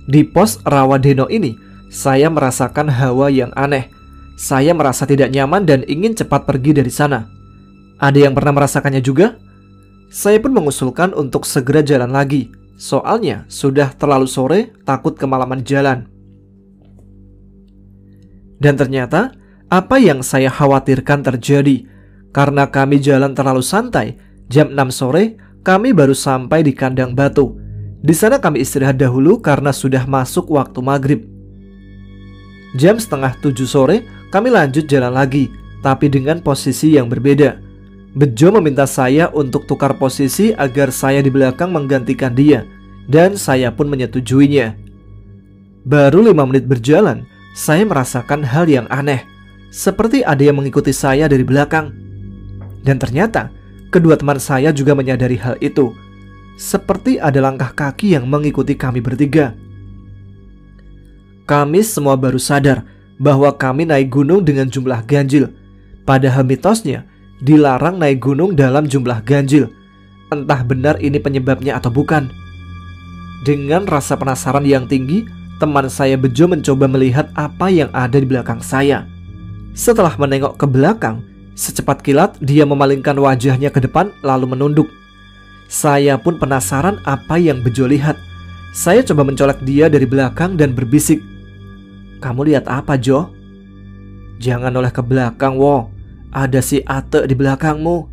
Di pos Rawadeno ini saya merasakan hawa yang aneh. Saya merasa tidak nyaman dan ingin cepat pergi dari sana. Ada yang pernah merasakannya juga? Saya pun mengusulkan untuk segera jalan lagi. Soalnya sudah terlalu sore, takut kemalaman jalan. Dan ternyata apa yang saya khawatirkan terjadi. Karena kami jalan terlalu santai, jam 6 sore kami baru sampai di Kandang Batu. Di sana kami istirahat dahulu karena sudah masuk waktu maghrib. Jam setengah 7 sore kami lanjut jalan lagi, tapi dengan posisi yang berbeda. Bejo meminta saya untuk tukar posisi agar saya di belakang menggantikan dia, dan saya pun menyetujuinya. Baru 5 menit berjalan, saya merasakan hal yang aneh, seperti ada yang mengikuti saya dari belakang. Dan ternyata, kedua teman saya juga menyadari hal itu, seperti ada langkah kaki yang mengikuti kami bertiga. Kami semua baru sadar bahwa kami naik gunung dengan jumlah ganjil. Padahal mitosnya, dilarang naik gunung dalam jumlah ganjil. Entah benar ini penyebabnya atau bukan. Dengan rasa penasaran yang tinggi, teman saya Bejo mencoba melihat apa yang ada di belakang saya. Setelah menengok ke belakang, secepat kilat dia memalingkan wajahnya ke depan lalu menunduk. Saya pun penasaran apa yang Bejo lihat. Saya coba mencolek dia dari belakang dan berbisik, "Kamu lihat apa, Jo?" "Jangan noleh ke belakang, wo. Ada si Ate di belakangmu."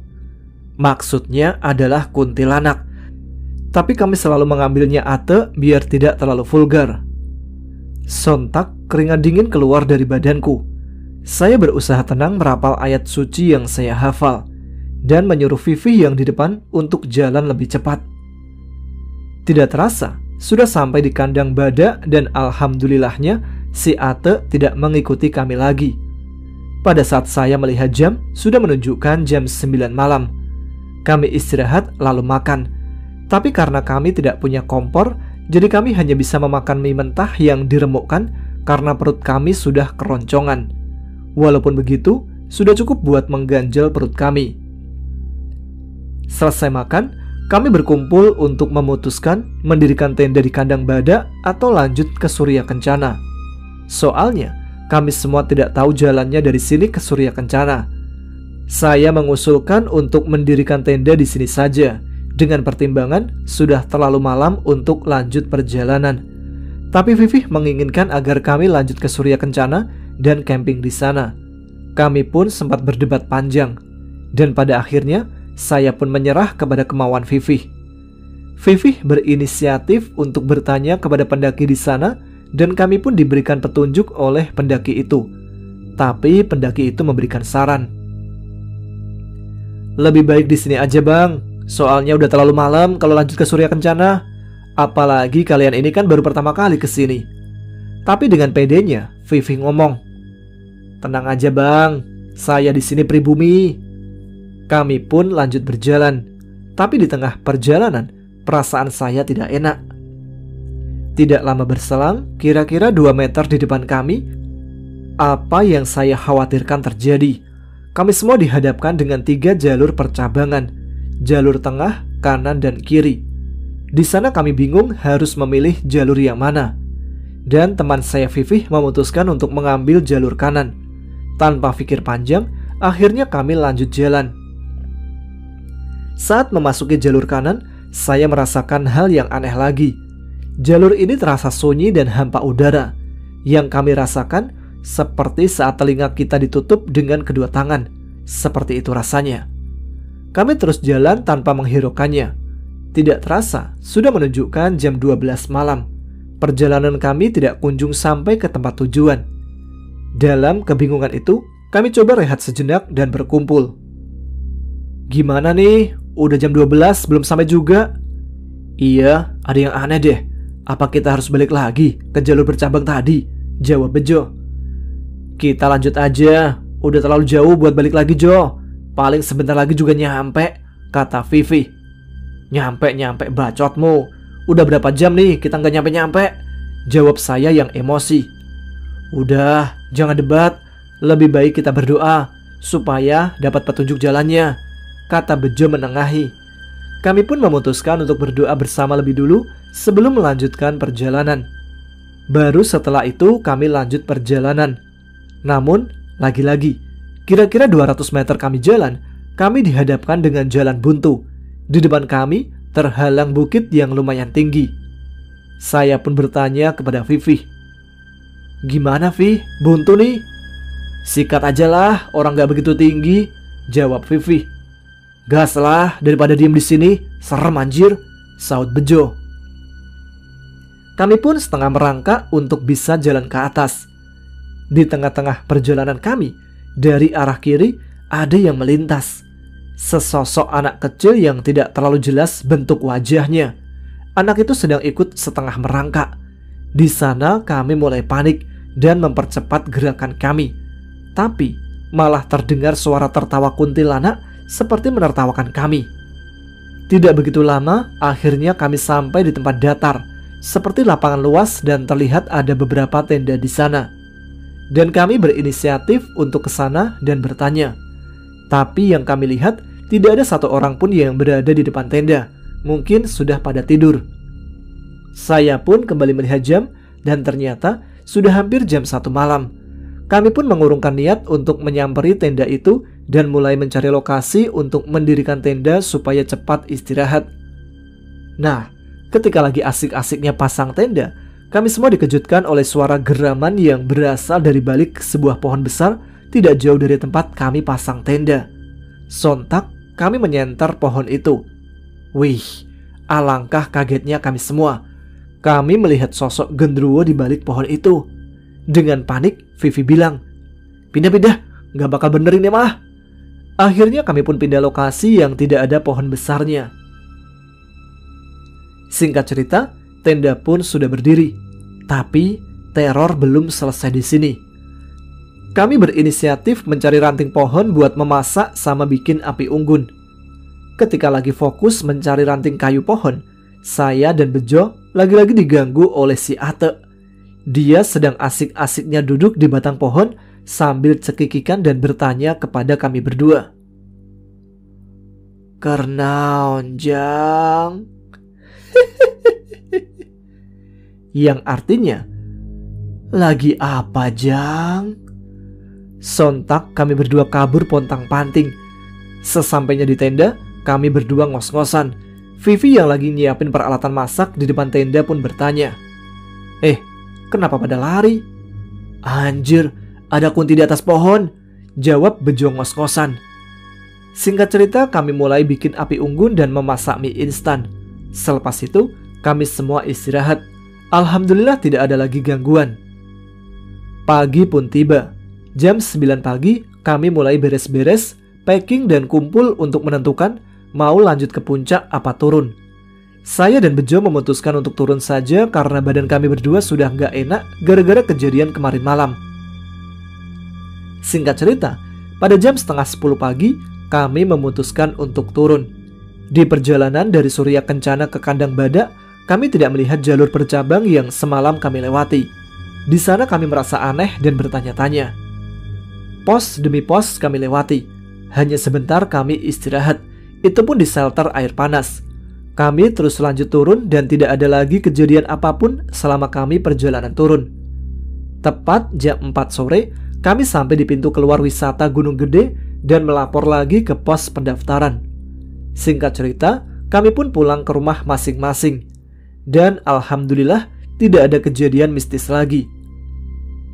Maksudnya adalah kuntilanak. tapi kami selalu mengambilnya ate biar tidak terlalu vulgar. Sontak keringat dingin keluar dari badanku. Saya berusaha tenang merapal ayat suci yang saya hafal dan menyuruh Vivi yang di depan untuk jalan lebih cepat. Tidak terasa, sudah sampai di kandang badak dan alhamdulillahnya si Ate tidak mengikuti kami lagi. Pada saat saya melihat jam, sudah menunjukkan jam 9 malam. Kami istirahat lalu makan. Tapi karena kami tidak punya kompor, jadi kami hanya bisa memakan mie mentah yang diremukkan karena perut kami sudah keroncongan. Walaupun begitu, sudah cukup buat mengganjal perut kami. Selesai makan, kami berkumpul untuk memutuskan mendirikan tenda di kandang badak atau lanjut ke Surya Kencana. Soalnya, kami semua tidak tahu jalannya dari sini ke Surya Kencana. Saya mengusulkan untuk mendirikan tenda di sini saja, dengan pertimbangan sudah terlalu malam untuk lanjut perjalanan. Tapi Vivi menginginkan agar kami lanjut ke Surya Kencana dan camping di sana. Kami pun sempat berdebat panjang, dan pada akhirnya saya pun menyerah kepada kemauan Vivi. Vivi berinisiatif untuk bertanya kepada pendaki di sana, dan kami pun diberikan petunjuk oleh pendaki itu. Tapi pendaki itu memberikan saran. Lebih baik di sini aja bang, soalnya udah terlalu malam kalau lanjut ke Surya Kencana. Apalagi kalian ini kan baru pertama kali ke sini. Tapi dengan pedenya, Vivi ngomong, tenang aja bang, saya di sini pribumi. Kami pun lanjut berjalan. Tapi di tengah perjalanan, perasaan saya tidak enak. Tidak lama berselang, kira-kira 2 meter di depan kami, apa yang saya khawatirkan terjadi. Kami semua dihadapkan dengan 3 jalur percabangan, jalur tengah, kanan, dan kiri. Di sana kami bingung harus memilih jalur yang mana. Dan teman saya Vivi memutuskan untuk mengambil jalur kanan. Tanpa pikir panjang, akhirnya kami lanjut jalan. Saat memasuki jalur kanan, saya merasakan hal yang aneh lagi. Jalur ini terasa sunyi dan hampa udara. Yang kami rasakan seperti saat telinga kita ditutup dengan kedua tangan. Seperti itu rasanya. Kami terus jalan tanpa menghiraukannya. Tidak terasa, sudah menunjukkan jam 12 malam. Perjalanan kami tidak kunjung sampai ke tempat tujuan. Dalam kebingungan itu, kami coba rehat sejenak dan berkumpul. Gimana nih? Udah jam 12 belum sampai juga? Iya, ada yang aneh deh. Apa kita harus balik lagi ke jalur bercabang tadi? Jawab Bejo. Kita lanjut aja, udah terlalu jauh buat balik lagi Jo. Paling sebentar lagi juga nyampe, kata Vivi. Nyampe bacotmu. Udah berapa jam nih kita nggak nyampe-nyampe? Jawab saya yang emosi. Udah, jangan debat. Lebih baik kita berdoa supaya dapat petunjuk jalannya, kata Bejo menengahi. Kami pun memutuskan untuk berdoa bersama lebih dulu sebelum melanjutkan perjalanan. Baru setelah itu kami lanjut perjalanan. Namun, lagi-lagi, kira-kira 200 meter kami jalan, kami dihadapkan dengan jalan buntu. Di depan kami terhalang bukit yang lumayan tinggi. Saya pun bertanya kepada Vivi. Gimana Vi, buntu nih? Sikat aja lah, orang gak begitu tinggi, jawab Vivi. Gas lah, daripada diem di sini, serem anjir, saut Bejo. Kami pun setengah merangkak untuk bisa jalan ke atas. Di tengah-tengah perjalanan kami, dari arah kiri ada yang melintas. Sesosok anak kecil yang tidak terlalu jelas bentuk wajahnya. Anak itu sedang ikut setengah merangkak. Di sana kami mulai panik dan mempercepat gerakan kami. Tapi malah terdengar suara tertawa kuntilanak seperti menertawakan kami. Tidak begitu lama, akhirnya kami sampai di tempat datar, seperti lapangan luas dan terlihat ada beberapa tenda di sana. Dan kami berinisiatif untuk ke sana dan bertanya. Tapi yang kami lihat, tidak ada satu orang pun yang berada di depan tenda. Mungkin sudah pada tidur. Saya pun kembali melihat jam dan ternyata sudah hampir jam 1 malam. Kami pun mengurungkan niat untuk menyamperi tenda itu dan mulai mencari lokasi untuk mendirikan tenda supaya cepat istirahat. Nah, ketika lagi asik-asiknya pasang tenda, kami semua dikejutkan oleh suara geraman yang berasal dari balik sebuah pohon besar tidak jauh dari tempat kami pasang tenda. Sontak kami menyenter pohon itu. Wih, Alangkah kagetnya kami semua. Kami melihat sosok genderuwo di balik pohon itu. Dengan panik, Vivi bilang, "Pindah-pindah, nggak bakal bener ini mah." Akhirnya kami pun pindah lokasi yang tidak ada pohon besarnya. Singkat cerita, tenda pun sudah berdiri. Tapi teror belum selesai di sini. Kami berinisiatif mencari ranting pohon buat memasak sama bikin api unggun. Ketika lagi fokus mencari ranting kayu pohon, saya dan Bejo lagi-lagi diganggu oleh si Ate. Dia sedang asik-asiknya duduk di batang pohon sambil cekikikan dan bertanya kepada kami berdua. "Kernaon, Jang?" Yang artinya, "Lagi apa, Jang?" Sontak kami berdua kabur pontang-panting. Sesampainya di tenda, kami berdua ngos-ngosan. Vivi yang lagi nyiapin peralatan masak di depan tenda pun bertanya, kenapa pada lari?" "Anjir, ada kunti di atas pohon," jawab Bejo ngos-ngosan. Singkat cerita, kami mulai bikin api unggun dan memasak mie instan. Selepas itu, kami semua istirahat. Alhamdulillah tidak ada lagi gangguan. Pagi pun tiba. Jam 9 pagi, kami mulai beres-beres, packing dan kumpul untuk menentukan mau lanjut ke puncak apa turun. Saya dan Bejo memutuskan untuk turun saja karena badan kami berdua sudah nggak enak gara-gara kejadian kemarin malam. Singkat cerita, pada jam setengah 10 pagi, kami memutuskan untuk turun. Di perjalanan dari Surya Kencana ke Kandang Badak, kami tidak melihat jalur bercabang yang semalam kami lewati. Di sana kami merasa aneh dan bertanya-tanya. Pos demi pos kami lewati. Hanya sebentar kami istirahat. Itu pun di shelter air panas. Kami terus lanjut turun dan tidak ada lagi kejadian apapun selama kami perjalanan turun. Tepat jam 4 sore, kami sampai di pintu keluar wisata Gunung Gede dan melapor lagi ke pos pendaftaran. Singkat cerita, kami pun pulang ke rumah masing-masing. Dan alhamdulillah tidak ada kejadian mistis lagi.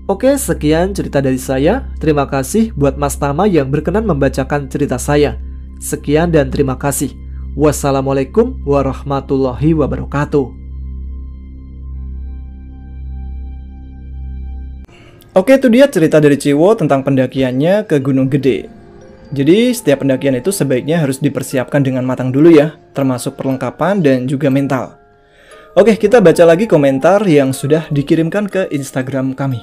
Oke, sekian cerita dari saya. Terima kasih buat Mas Tama yang berkenan membacakan cerita saya. Sekian dan terima kasih. Wassalamualaikum warahmatullahi wabarakatuh. Oke, itu dia cerita dari Ciwo tentang pendakiannya ke Gunung Gede. Jadi setiap pendakian itu sebaiknya harus dipersiapkan dengan matang dulu ya, termasuk perlengkapan dan juga mental. Oke, kita baca lagi komentar yang sudah dikirimkan ke Instagram kami.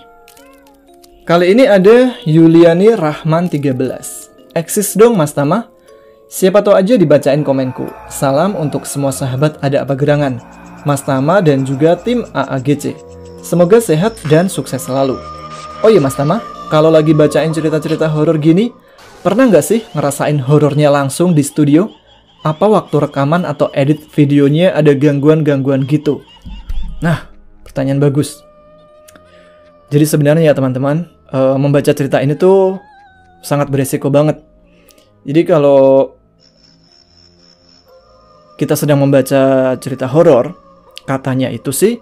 Kali ini ada Yuliani Rahman 13. "Eksis dong Mas Tama. Siapa tahu aja dibacain komenku. Salam untuk semua sahabat Ada Apa Gerangan, Mas Tama dan juga tim AAGC. Semoga sehat dan sukses selalu. Oh iya Mas Tama, kalau lagi bacain cerita-cerita horor gini, pernah nggak sih ngerasain horornya langsung di studio? Apa waktu rekaman atau edit videonya ada gangguan-gangguan gitu?" Nah, pertanyaan bagus. Jadi sebenarnya ya teman-teman, membaca cerita ini tuh sangat beresiko banget. Jadi kalau kita sedang membaca cerita horor, katanya itu sih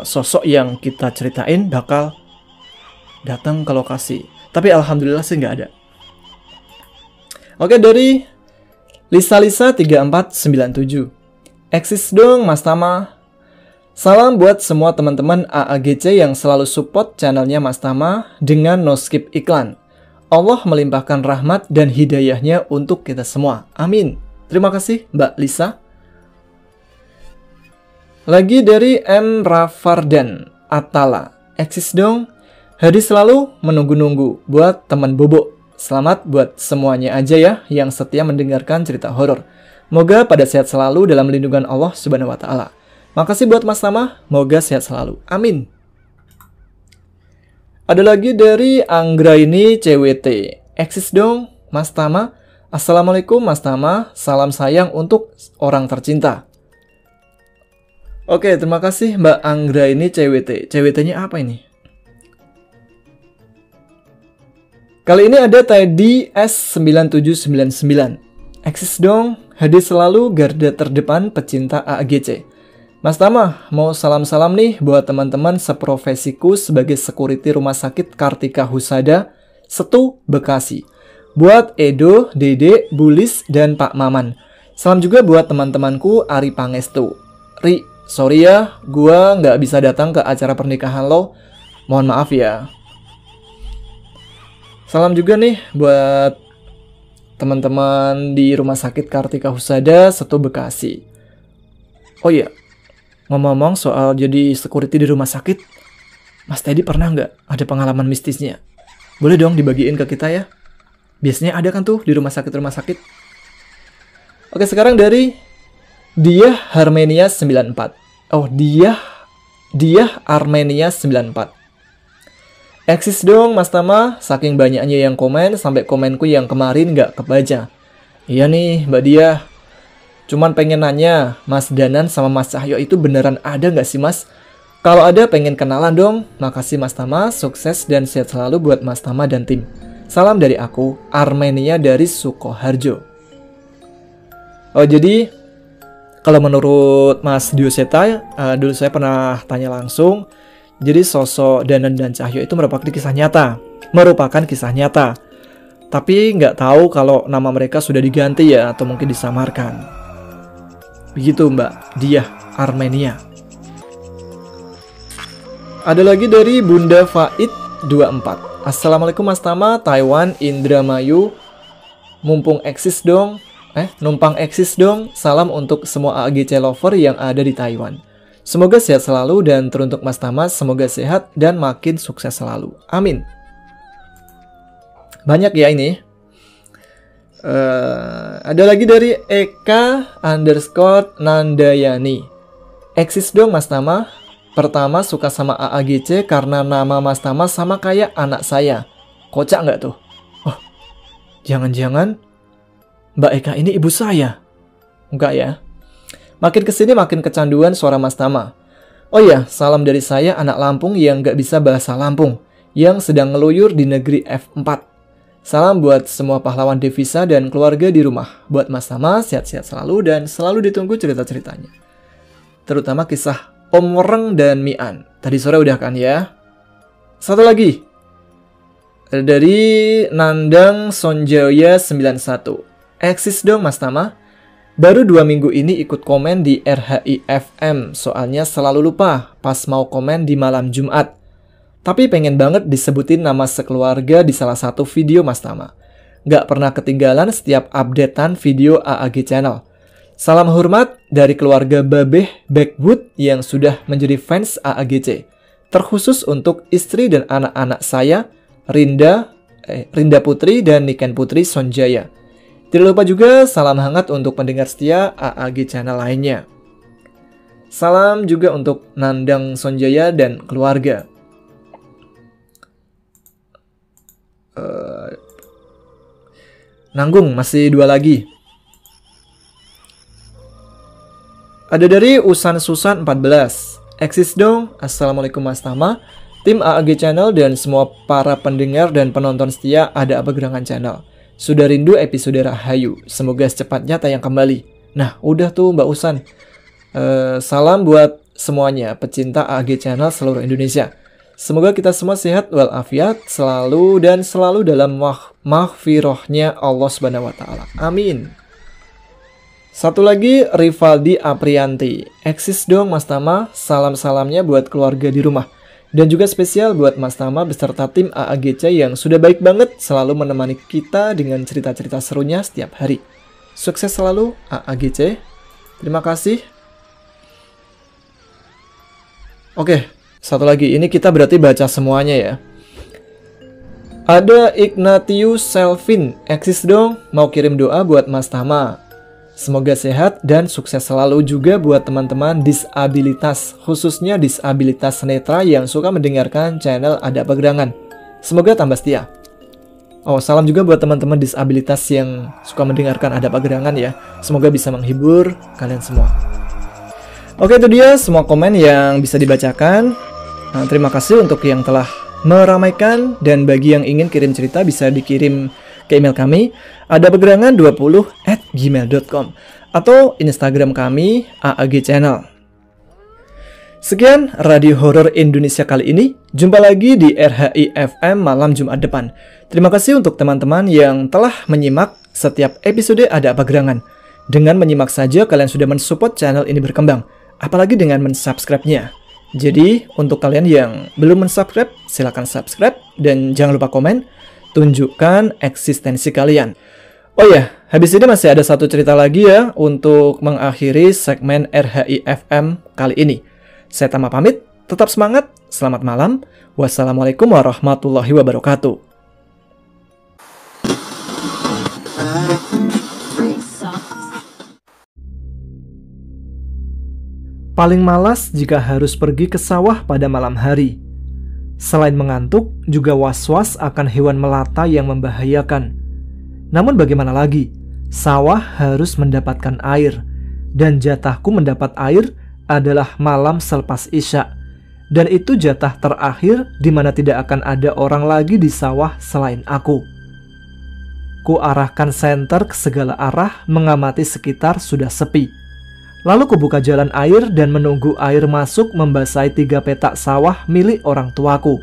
sosok yang kita ceritain bakal datang ke lokasi. Tapi alhamdulillah sih nggak ada. Oke, dari Lisa 3497. "Eksis dong Mas Tama. Salam buat semua teman-teman AAGC yang selalu support channelnya Mas Tama dengan no skip iklan. Allah melimpahkan rahmat dan hidayahnya untuk kita semua. Amin." Terima kasih Mbak Lisa. Lagi dari M. Rafardan Atala. "Eksis dong. Hadis selalu menunggu-nunggu buat teman Bobo. Selamat buat semuanya aja ya yang setia mendengarkan cerita horor. Moga pada sehat selalu dalam lindungan Allah Subhanahu wa Ta'ala. Makasih buat Mas Tama, moga sehat selalu. Amin." Ada lagi dari Anggraini CWT. "Eksis dong Mas Tama. Assalamualaikum Mas Tama, salam sayang untuk orang tercinta." Oke, terima kasih Mbak Anggraini CWT. CWT-nya apa ini? Kali ini ada Teddy S9799. "Eksis dong, hadis selalu garda terdepan pecinta AAGC. Mas Tama, mau salam-salam nih buat teman-teman seprofesiku sebagai security Rumah Sakit Kartika Husada, Setu, Bekasi. Buat Edo, Dede, Bulis, dan Pak Maman. Salam juga buat teman-temanku Ari Pangestu. Ri, sorry ya, gua nggak bisa datang ke acara pernikahan lo. Mohon maaf ya. Salam juga nih buat teman-teman di Rumah Sakit Kartika Husada, Setu Bekasi. Oh iya, ngomong-ngomong soal jadi security di rumah sakit, Mas Teddy pernah nggak ada pengalaman mistisnya? Boleh dong dibagiin ke kita ya. Biasanya ada kan tuh di rumah sakit. Oke, sekarang dari Dia Armenia 94. Oh, Dia Armenia 94. Eksis dong Mas Tama, saking banyaknya yang komen sampai komenku yang kemarin nggak kebaca. Iya nih Mbak Dia. Cuman pengen nanya, Mas Danan sama Mas Cahyo itu beneran ada nggak sih Mas? Kalau ada pengen kenalan dong. Makasih Mas Tama, sukses dan sehat selalu buat Mas Tama dan tim. Salam dari aku, Armenia dari Sukoharjo. Oh jadi, kalau menurut Mas Dioseta, dulu saya pernah tanya langsung. Jadi sosok Danan dan Cahyo itu merupakan kisah nyata. Tapi nggak tahu kalau nama mereka sudah diganti ya, atau mungkin disamarkan. Begitu Mbak Dia Armenia. Ada lagi dari Bunda Faid 24. Assalamualaikum Mas Tama, Taiwan, Indramayu. Numpang eksis dong. Salam untuk semua AAGC lover yang ada di Taiwan. Semoga sehat selalu dan teruntuk Mas Tama, semoga sehat dan makin sukses selalu. Amin. Banyak ya ini. Ada lagi dari Eka_Nandayani. Eksis dong Mas Tama. Pertama suka sama AAGC karena nama Mas Tama sama kayak anak saya. Kocak nggak tuh? Oh, jangan-jangan Mbak Eka ini ibu saya? Enggak ya? Makin kesini makin kecanduan suara Mas Tama. Oh ya, salam dari saya anak Lampung yang nggak bisa bahasa Lampung, yang sedang ngeluyur di negeri F4. Salam buat semua pahlawan devisa dan keluarga di rumah. Buat Mas Tama, sehat-sehat selalu dan selalu ditunggu cerita-ceritanya. Terutama kisah Om Reng dan Mian. Tadi sore udah kan ya? Satu lagi. Dari Nandang Sonjaya 91. Eksis dong Mas Tama. Baru 2 minggu ini ikut komen di RHI FM. Soalnya selalu lupa pas mau komen di malam Jumat. Tapi pengen banget disebutin nama sekeluarga di salah satu video Mas Tama. Gak pernah ketinggalan setiap updatean video AAG Channel. Salam hormat dari keluarga Babeh Backwood yang sudah menjadi fans AAGC. Terkhusus untuk istri dan anak-anak saya, Rinda Putri dan Niken Putri Sonjaya. Tidak lupa juga salam hangat untuk pendengar setia AAG Channel lainnya. Salam juga untuk Nandang Sonjaya dan keluarga. Nanggung, masih 2 lagi. Ada dari Usan Susan 14. Eksis dong. Assalamualaikum Mas Tama, tim AAG Channel dan semua para pendengar dan penonton setia Ada Apa Gerangan Channel. Sudah rindu episode Rahayu. Semoga secepatnya tayang kembali. Nah, udah tuh Mbak Usan. Salam buat semuanya pecinta AAG Channel seluruh Indonesia. Semoga kita semua sehat walafiat selalu dan selalu dalam maghfirahnya Allah Subhanahu wa taala. Amin. Satu lagi Rivaldi Aprianti. Eksis dong Mas Tama. Salam-salamnya buat keluarga di rumah. Dan juga spesial buat Mas Tama beserta tim AAGC yang sudah baik banget selalu menemani kita dengan cerita-cerita serunya setiap hari. Sukses selalu AAGC. Terima kasih. Oke, satu lagi. Ini kita berarti baca semuanya ya. Ada Ignatius Selvin. Eksis dong, mau kirim doa buat Mas Tama. Semoga sehat dan sukses selalu juga buat teman-teman disabilitas, khususnya disabilitas netra yang suka mendengarkan channel Ada Apa Gerangan. Semoga tambah setia. Oh, salam juga buat teman-teman disabilitas yang suka mendengarkan Ada Apa Gerangan ya. Semoga bisa menghibur kalian semua. Oke, itu dia semua komen yang bisa dibacakan. Nah, terima kasih untuk yang telah meramaikan, dan bagi yang ingin kirim cerita bisa dikirim ke email kami adapegerangan20@gmail.com atau Instagram kami AAG Channel. Sekian Radio Horor Indonesia kali ini. Jumpa lagi di RHI FM malam Jumat depan. Terima kasih untuk teman-teman yang telah menyimak setiap episode Ada Apa Gerangan. Dengan menyimak saja kalian sudah mensupport channel ini berkembang, apalagi dengan mensubscribe-nya. Jadi, untuk kalian yang belum mensubscribe, silakan subscribe dan jangan lupa komen, tunjukkan eksistensi kalian. Oh ya, habis ini masih ada satu cerita lagi ya untuk mengakhiri segmen RHI FM kali ini. Saya Tama pamit, tetap semangat, selamat malam, wassalamualaikum warahmatullahi wabarakatuh. Paling malas jika harus pergi ke sawah pada malam hari. Selain mengantuk, juga was-was akan hewan melata yang membahayakan. Namun bagaimana lagi, sawah harus mendapatkan air, dan jatahku mendapat air adalah malam selepas Isya. Dan itu jatah terakhir di mana tidak akan ada orang lagi di sawah selain aku. Ku arahkan senter ke segala arah, mengamati sekitar sudah sepi. Lalu kubuka jalan air dan menunggu air masuk membasahi 3 petak sawah milik orang tuaku.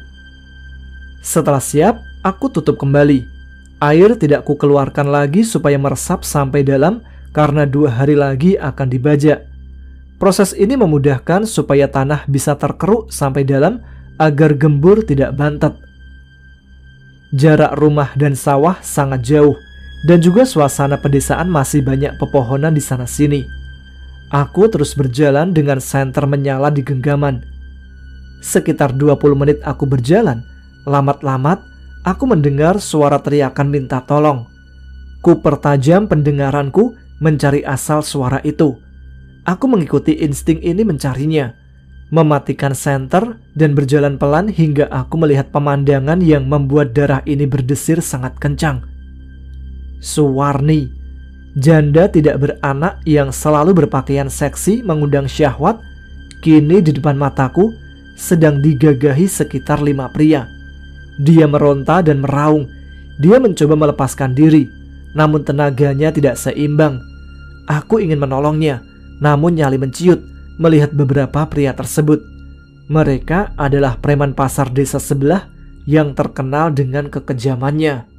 Setelah siap, aku tutup kembali. Air tidak kukeluarkan lagi supaya meresap sampai dalam karena 2 hari lagi akan dibajak. Proses ini memudahkan supaya tanah bisa terkeruk sampai dalam agar gembur tidak bantet. Jarak rumah dan sawah sangat jauh dan juga suasana pedesaan masih banyak pepohonan di sana-sini. Aku terus berjalan dengan senter menyala di genggaman. Sekitar 20 menit aku berjalan, lamat-lamat aku mendengar suara teriakan minta tolong. Ku pertajam pendengaranku mencari asal suara itu. Aku mengikuti insting ini mencarinya, mematikan senter dan berjalan pelan hingga aku melihat pemandangan yang membuat darah ini berdesir sangat kencang. Suwarni, janda tidak beranak yang selalu berpakaian seksi mengundang syahwat, kini di depan mataku sedang digagahi sekitar 5 pria. Dia meronta dan meraung. Dia mencoba melepaskan diri, namun tenaganya tidak seimbang. Aku ingin menolongnya, namun nyali menciut melihat beberapa pria tersebut. Mereka adalah preman pasar desa sebelah yang terkenal dengan kekejamannya.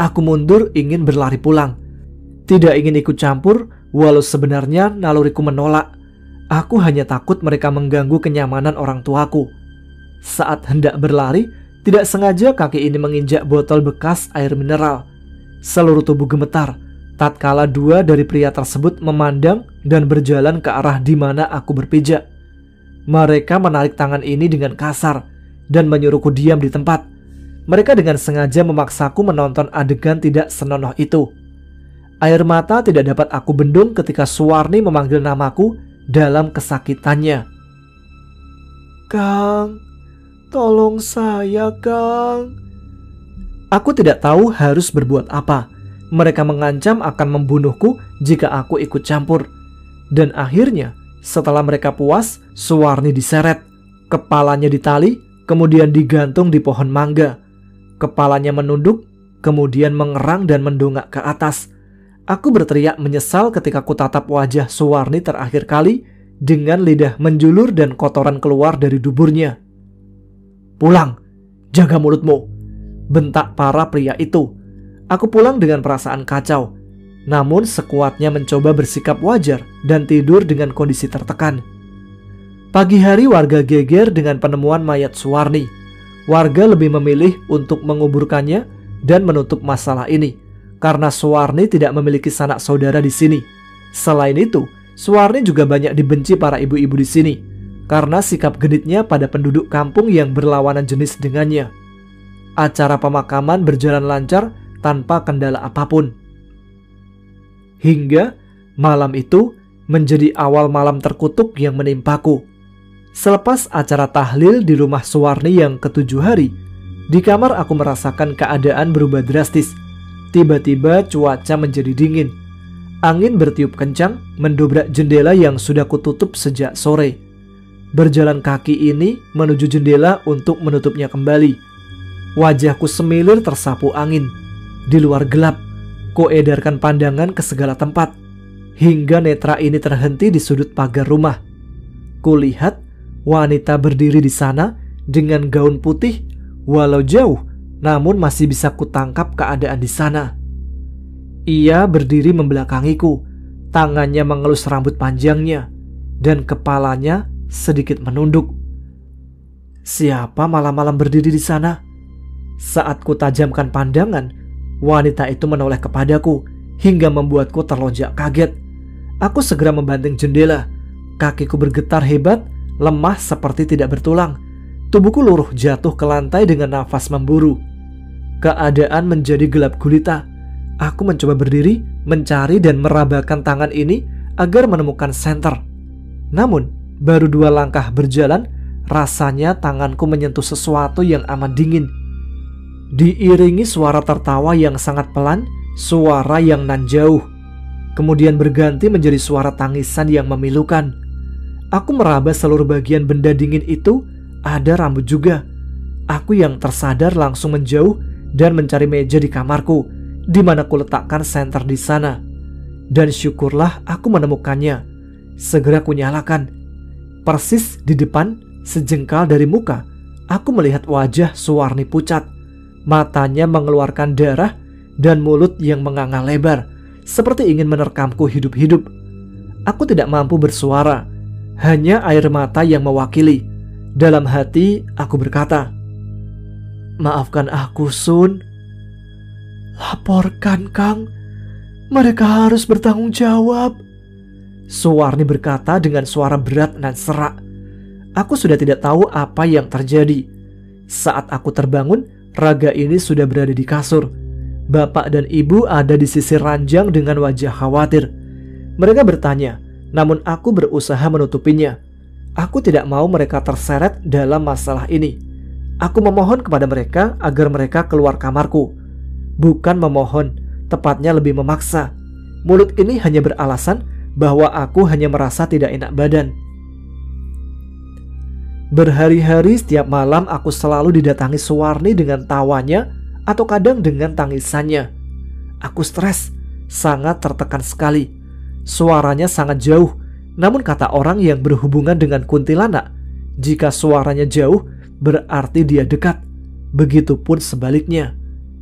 Aku mundur ingin berlari pulang. Tidak ingin ikut campur, walau sebenarnya naluriku menolak. Aku hanya takut mereka mengganggu kenyamanan orang tuaku. Saat hendak berlari, tidak sengaja kaki ini menginjak botol bekas air mineral. Seluruh tubuh gemetar, tatkala 2 dari pria tersebut memandang dan berjalan ke arah di mana aku berpijak. Mereka menarik tangan ini dengan kasar dan menyuruhku diam di tempat. Mereka dengan sengaja memaksaku menonton adegan tidak senonoh itu. Air mata tidak dapat aku bendung ketika Suwarni memanggil namaku dalam kesakitannya. "Kang, tolong saya, Kang." Aku tidak tahu harus berbuat apa. Mereka mengancam akan membunuhku jika aku ikut campur. Dan akhirnya, setelah mereka puas, Suwarni diseret. Kepalanya ditali, kemudian digantung di pohon mangga. Kepalanya menunduk, kemudian mengerang dan mendongak ke atas. Aku berteriak menyesal ketika kutatap wajah Suwarni terakhir kali dengan lidah menjulur dan kotoran keluar dari duburnya. "Pulang, jaga mulutmu," bentak para pria itu. Aku pulang dengan perasaan kacau, namun sekuatnya mencoba bersikap wajar dan tidur dengan kondisi tertekan. Pagi hari warga geger dengan penemuan mayat Suwarni. Warga lebih memilih untuk menguburkannya dan menutup masalah ini karena Suwarni tidak memiliki sanak saudara di sini. Selain itu, Suwarni juga banyak dibenci para ibu-ibu di sini karena sikap genitnya pada penduduk kampung yang berlawanan jenis dengannya. Acara pemakaman berjalan lancar tanpa kendala apapun. Hingga malam itu menjadi awal malam terkutuk yang menimpaku. Selepas acara tahlil di rumah Suwarni yang ke-7 hari, di kamar aku merasakan keadaan berubah drastis. Tiba-tiba cuaca menjadi dingin. Angin bertiup kencang mendobrak jendela yang sudah kututup sejak sore. Berjalan kaki ini menuju jendela untuk menutupnya kembali. Wajahku semilir tersapu angin. Di luar gelap, kuedarkan pandangan ke segala tempat, hingga netra ini terhenti di sudut pagar rumah. Kulihat wanita berdiri di sana dengan gaun putih, walau jauh, namun masih bisa kutangkap keadaan di sana. Ia berdiri membelakangiku, tangannya mengelus rambut panjangnya, dan kepalanya sedikit menunduk. Siapa malam-malam berdiri di sana? Saat ku tajamkan pandangan, wanita itu menoleh kepadaku hingga membuatku terlonjak kaget. Aku segera membanting jendela. Kakiku bergetar hebat, lemah seperti tidak bertulang. Tubuhku luruh jatuh ke lantai dengan nafas memburu. Keadaan menjadi gelap gulita. Aku mencoba berdiri, mencari dan merabakan tangan ini agar menemukan senter. Namun, baru 2 langkah berjalan, rasanya tanganku menyentuh sesuatu yang amat dingin. Diiringi suara tertawa yang sangat pelan, suara yang nan jauh. Kemudian berganti menjadi suara tangisan yang memilukan. Aku meraba seluruh bagian benda dingin itu, ada rambut juga. Aku yang tersadar langsung menjauh dan mencari meja di kamarku, di mana ku letakkan senter di sana. Dan syukurlah aku menemukannya. Segera ku nyalakan. Persis di depan, sejengkal dari muka, aku melihat wajah Suwarni pucat. Matanya mengeluarkan darah dan mulut yang menganga lebar, seperti ingin menerkamku hidup-hidup. Aku tidak mampu bersuara, hanya air mata yang mewakili. Dalam hati aku berkata, "Maafkan aku, Sun." "Laporkan, Kang. Mereka harus bertanggung jawab," Suwarni berkata dengan suara berat dan serak. Aku sudah tidak tahu apa yang terjadi. Saat aku terbangun, raga ini sudah berada di kasur. Bapak dan ibu ada di sisi ranjang dengan wajah khawatir. Mereka bertanya, namun aku berusaha menutupinya. Aku tidak mau mereka terseret dalam masalah ini. Aku memohon kepada mereka agar mereka keluar kamarku. Bukan memohon, tepatnya lebih memaksa. Mulut ini hanya beralasan bahwa aku hanya merasa tidak enak badan. Berhari-hari setiap malam aku selalu didatangi Suwarni dengan tawanya atau kadang dengan tangisannya. Aku stres, sangat tertekan sekali. Suaranya sangat jauh, namun kata orang yang berhubungan dengan kuntilanak, jika suaranya jauh berarti dia dekat. Begitupun sebaliknya,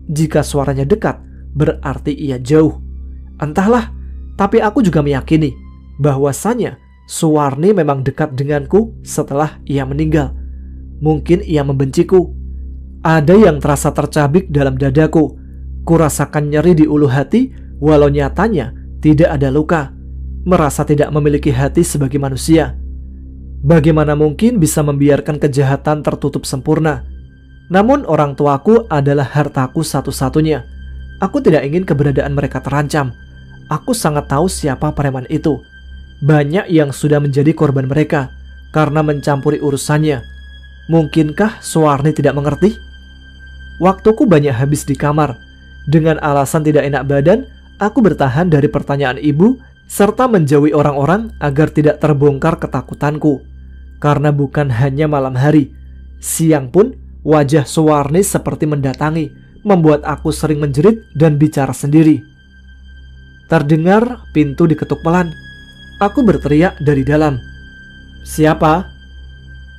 jika suaranya dekat berarti ia jauh. Entahlah, tapi aku juga meyakini bahwasanya Suwarni memang dekat denganku setelah ia meninggal. Mungkin ia membenciku. Ada yang terasa tercabik dalam dadaku. Kurasakan nyeri di ulu hati walau nyatanya tidak ada luka. Merasa tidak memiliki hati sebagai manusia. Bagaimana mungkin bisa membiarkan kejahatan tertutup sempurna? Namun orang tuaku adalah hartaku satu-satunya. Aku tidak ingin keberadaan mereka terancam. Aku sangat tahu siapa preman itu. Banyak yang sudah menjadi korban mereka karena mencampuri urusannya. Mungkinkah Suwarni tidak mengerti? Waktuku banyak habis di kamar. Dengan alasan tidak enak badan, aku bertahan dari pertanyaan ibu serta menjauhi orang-orang agar tidak terbongkar ketakutanku. Karena bukan hanya malam hari, siang pun wajah Suwarni seperti mendatangi, membuat aku sering menjerit dan bicara sendiri. Terdengar pintu diketuk pelan. Aku berteriak dari dalam. "Siapa?"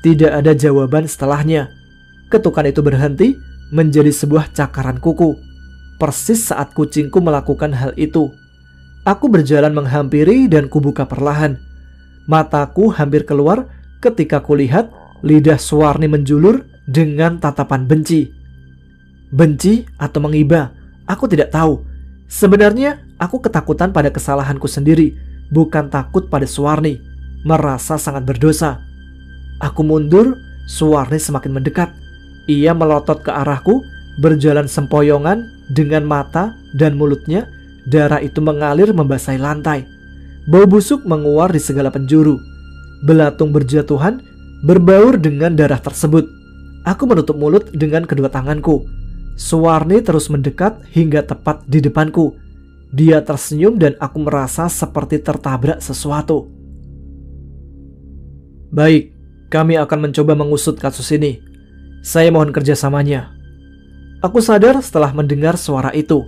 Tidak ada jawaban setelahnya. Ketukan itu berhenti menjadi sebuah cakaran kuku. Persis saat kucingku melakukan hal itu. Aku berjalan menghampiri dan kubuka perlahan. Mataku hampir keluar ketika kulihat lidah Suwarni menjulur dengan tatapan benci. Benci atau mengiba, aku tidak tahu. Sebenarnya aku ketakutan pada kesalahanku sendiri, bukan takut pada Suwarni. Merasa sangat berdosa. Aku mundur, Suwarni semakin mendekat. Ia melotot ke arahku, berjalan sempoyongan dengan mata dan mulutnya. Darah itu mengalir membasahi lantai. Bau busuk menguar di segala penjuru. Belatung berjatuhan, berbaur dengan darah tersebut. Aku menutup mulut dengan kedua tanganku. Suwarni terus mendekat hingga tepat di depanku. Dia tersenyum dan aku merasa seperti tertabrak sesuatu. "Baik, kami akan mencoba mengusut kasus ini. Saya mohon kerjasamanya." Aku sadar setelah mendengar suara itu.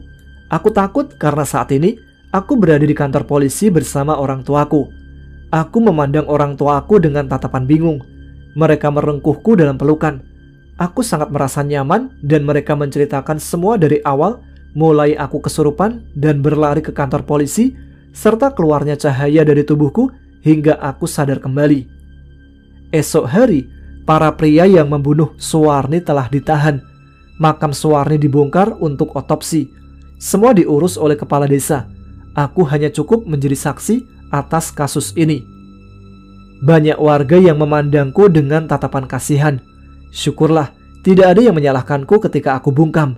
Aku takut karena saat ini aku berada di kantor polisi bersama orang tuaku. Aku memandang orang tuaku dengan tatapan bingung. Mereka merengkuhku dalam pelukan. Aku sangat merasa nyaman dan mereka menceritakan semua dari awal Mulai aku kesurupan dan berlari ke kantor polisi, serta keluarnya cahaya dari tubuhku hingga aku sadar kembali. Esok hari, para pria yang membunuh Suwarni telah ditahan. Makam Suwarni dibongkar untuk otopsi. Semua diurus oleh kepala desa. Aku hanya cukup menjadi saksi atas kasus ini. Banyak warga yang memandangku dengan tatapan kasihan. Syukurlah, tidak ada yang menyalahkanku ketika aku bungkam.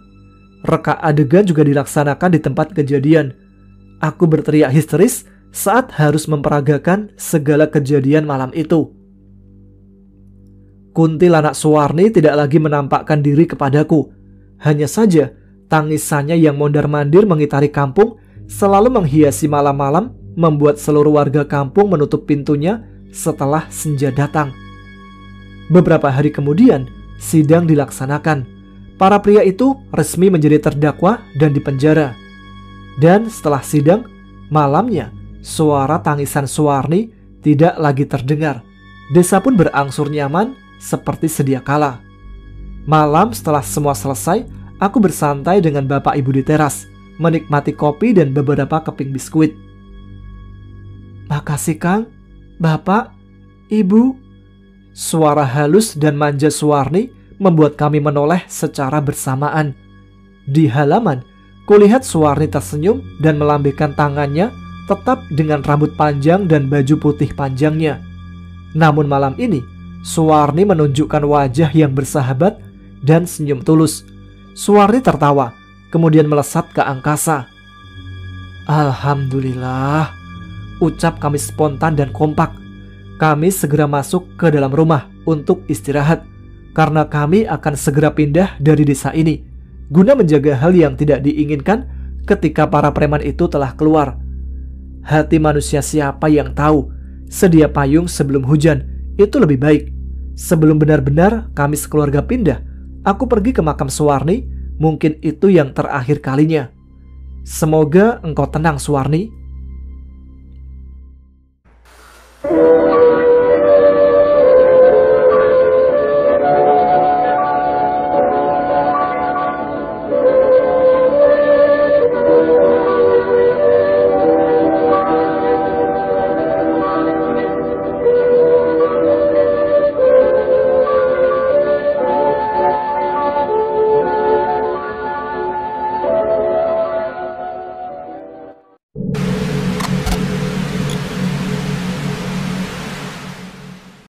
Reka adegan juga dilaksanakan di tempat kejadian. Aku berteriak histeris saat harus memperagakan segala kejadian malam itu. Kuntilanak Suwarni tidak lagi menampakkan diri kepadaku. Hanya saja, tangisannya yang mondar-mandir mengitari kampung selalu menghiasi malam-malam, membuat seluruh warga kampung menutup pintunya setelah senja datang. Beberapa hari kemudian, sidang dilaksanakan. Para pria itu resmi menjadi terdakwa dan dipenjara. Dan setelah sidang, malamnya suara tangisan Suwarni tidak lagi terdengar. Desa pun berangsur nyaman seperti sedia kala. Malam setelah semua selesai, aku bersantai dengan bapak ibu di teras, menikmati kopi dan beberapa keping biskuit. "Makasih Kang, Bapak, Ibu." Suara halus dan manja Suwarni membuat kami menoleh secara bersamaan. Di halaman, kulihat Suwarni tersenyum dan melambaikan tangannya, tetap dengan rambut panjang dan baju putih panjangnya. Namun malam ini, Suwarni menunjukkan wajah yang bersahabat dan senyum tulus. Suwarni tertawa, kemudian melesat ke angkasa. "Alhamdulillah," ucap kami spontan dan kompak. Kami segera masuk ke dalam rumah untuk istirahat, karena kami akan segera pindah dari desa ini, guna menjaga hal yang tidak diinginkan ketika para preman itu telah keluar. Hati manusia siapa yang tahu, sedia payung sebelum hujan, itu lebih baik. Sebelum benar-benar kami sekeluarga pindah, aku pergi ke makam Suwarni, mungkin itu yang terakhir kalinya. Semoga engkau tenang Suwarni,